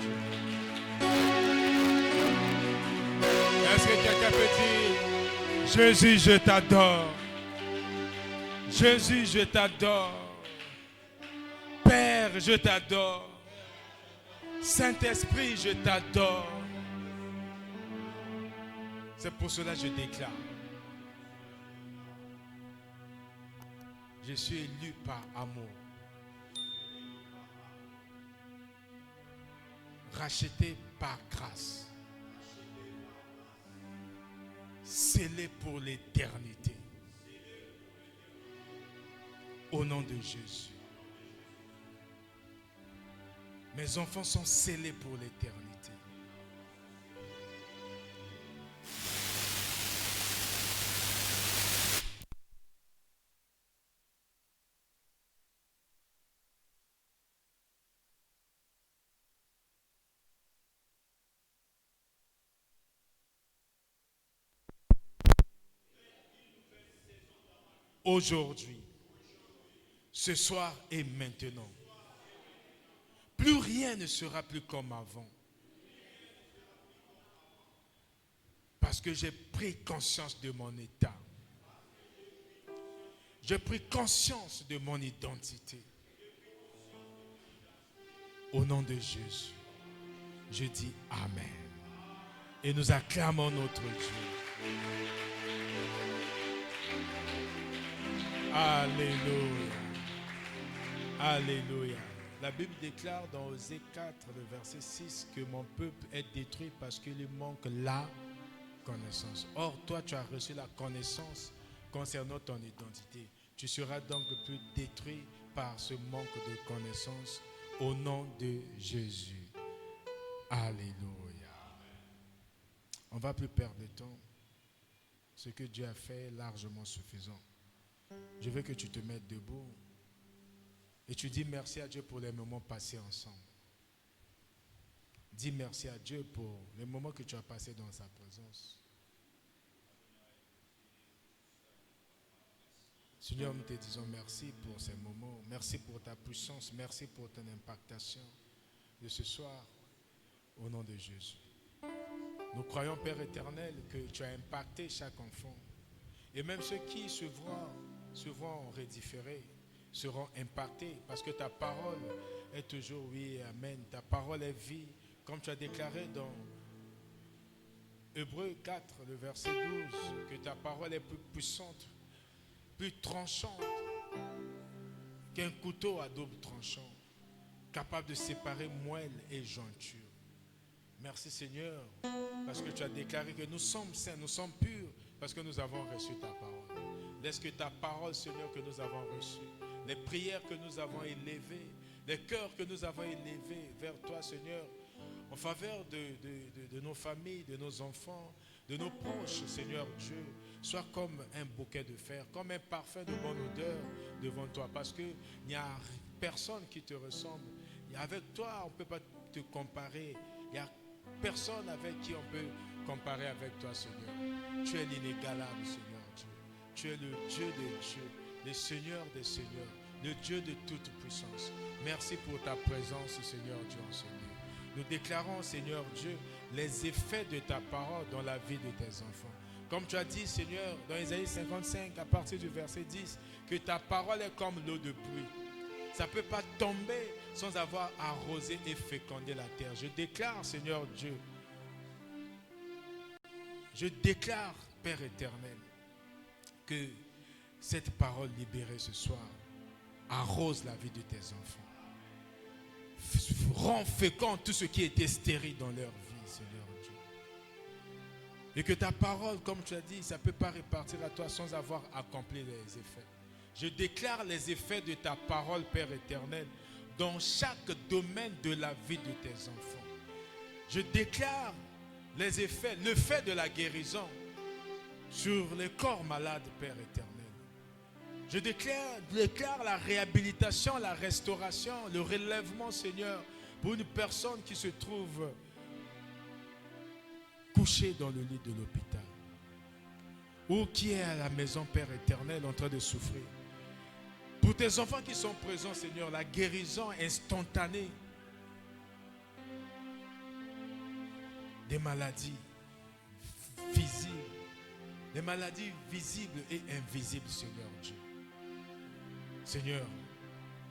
Dieu. Est-ce que quelqu'un peut dire, Jésus, je t'adore. Jésus, je t'adore. Père, je t'adore. Saint-Esprit, je t'adore. C'est pour cela que je déclare. Je suis élu par amour. Racheté par grâce. Scellé pour l'éternité. Au nom de Jésus. Mes enfants sont scellés pour l'éternité. Aujourd'hui, ce soir et maintenant. Plus rien ne sera plus comme avant. Parce que j'ai pris conscience de mon état. J'ai pris conscience de mon identité. Au nom de Jésus, je dis Amen. Et nous acclamons notre Dieu. Alléluia. Alléluia. La Bible déclare dans Osée 4, le verset 6, que mon peuple est détruit parce qu'il lui manque la connaissance. Or, toi, tu as reçu la connaissance concernant ton identité. Tu seras donc plus détruit par ce manque de connaissance au nom de Jésus. Alléluia. On ne va plus perdre de temps. Ce que Dieu a fait est largement suffisant. Je veux que tu te mettes debout et tu dis merci à Dieu pour les moments passés ensemble. Dis merci à Dieu pour les moments que tu as passés dans sa présence. Seigneur, nous te disons merci pour ces moments. Merci pour ta puissance. Merci pour ton impactation de ce soir au nom de Jésus. Nous croyons, Père éternel, que tu as impacté chaque enfant. Et même ceux qui se voient redifférés seront impactés parce que ta parole est toujours oui et amen. Ta parole est vie, comme tu as déclaré dans Hébreux 4, le verset 12, que ta parole est plus puissante, plus tranchante qu'un couteau à double tranchant, capable de séparer moelle et jointure. Merci Seigneur, parce que tu as déclaré que nous sommes saints, nous sommes purs, parce que nous avons reçu ta parole. Laisse que ta parole, Seigneur, que nous avons reçue, les prières que nous avons élevées, les cœurs que nous avons élevés vers toi, Seigneur, en faveur de nos familles, de nos enfants, de nos proches, Seigneur Dieu, soit comme un bouquet de fer, comme un parfum de bonne odeur devant toi, parce qu'il n'y a personne qui te ressemble. Et avec toi, on ne peut pas te comparer. Il n'y a personne avec qui on peut comparer avec toi, Seigneur. Tu es l'inégalable, Seigneur Dieu. Tu es le Dieu des dieux, le Seigneur des seigneurs, le Dieu de toute puissance. Merci pour ta présence, Seigneur Dieu en ce lieu. Nous déclarons, Seigneur Dieu, les effets de ta parole dans la vie de tes enfants. Comme tu as dit, Seigneur, dans Isaïe 55, à partir du verset 10, que ta parole est comme l'eau de pluie. Ça ne peut pas tomber sans avoir arrosé et fécondé la terre. Je déclare, Seigneur Dieu, je déclare, Père éternel, que cette parole libérée ce soir arrose la vie de tes enfants. Rends fécond tout ce qui était stérile dans leur vie, Seigneur Dieu. Et que ta parole, comme tu as dit, ça ne peut pas repartir à toi sans avoir accompli les effets. Je déclare les effets de ta parole, Père éternel, dans chaque domaine de la vie de tes enfants. Je déclare les effets, le fait de la guérison sur les corps malades, Père éternel. Je déclare la réhabilitation, la restauration, le relèvement, Seigneur, pour une personne qui se trouve couchée dans le lit de l'hôpital ou qui est à la maison, Père éternel, en train de souffrir. Pour tes enfants qui sont présents, Seigneur, la guérison instantanée des maladies visibles, des maladies visibles et invisibles, Seigneur Dieu. Seigneur,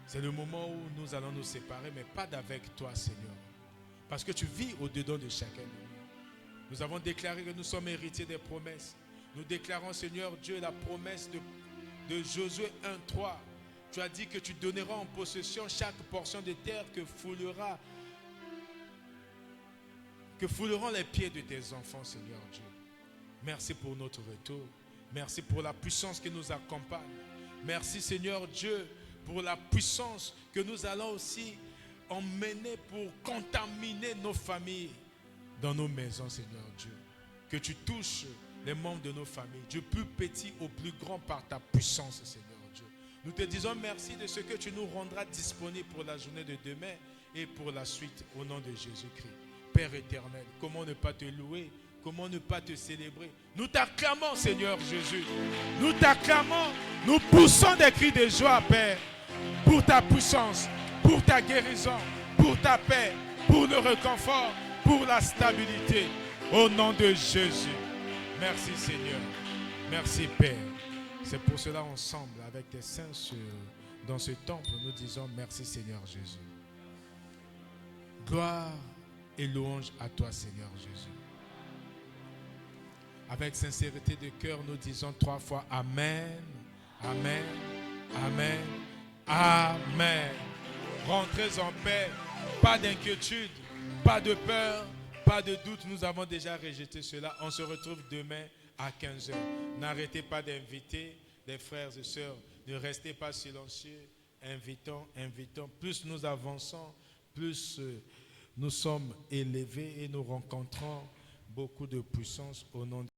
c'est le moment où nous allons nous séparer, mais pas d'avec toi, Seigneur. Parce que tu vis au-dedans de chacun de nous. Nous avons déclaré que nous sommes héritiers des promesses. Nous déclarons, Seigneur Dieu, la promesse de Josué 1:3. Tu as dit que tu donneras en possession chaque portion de terre que fouleront les pieds de tes enfants, Seigneur Dieu. Merci pour notre retour. Merci pour la puissance qui nous accompagne. Merci, Seigneur Dieu, pour la puissance que nous allons aussi emmener pour contaminer nos familles dans nos maisons, Seigneur Dieu. Que tu touches les membres de nos familles, du plus petit au plus grand, par ta puissance, Seigneur Dieu. Nous te disons merci de ce que tu nous rendras disponibles pour la journée de demain et pour la suite, au nom de Jésus-Christ. Père éternel, comment ne pas te louer? Comment ne pas te célébrer? Nous t'acclamons, Seigneur Jésus. Nous t'acclamons. Nous poussons des cris de joie, Père, pour ta puissance, pour ta guérison, pour ta paix, pour le réconfort, pour la stabilité. Au nom de Jésus. Merci, Seigneur. Merci, Père. C'est pour cela, ensemble, avec tes saints dans ce temple, nous disons merci, Seigneur Jésus. Gloire et louange à toi, Seigneur Jésus. Avec sincérité de cœur, nous disons 3 fois Amen, Amen, Amen, Amen. Rentrez en paix, pas d'inquiétude, pas de peur, pas de doute. Nous avons déjà rejeté cela. On se retrouve demain à 15 h. N'arrêtez pas d'inviter les frères et sœurs. Ne restez pas silencieux. Invitons, invitons. Plus nous avançons, plus nous sommes élevés et nous rencontrons beaucoup de puissance au nom de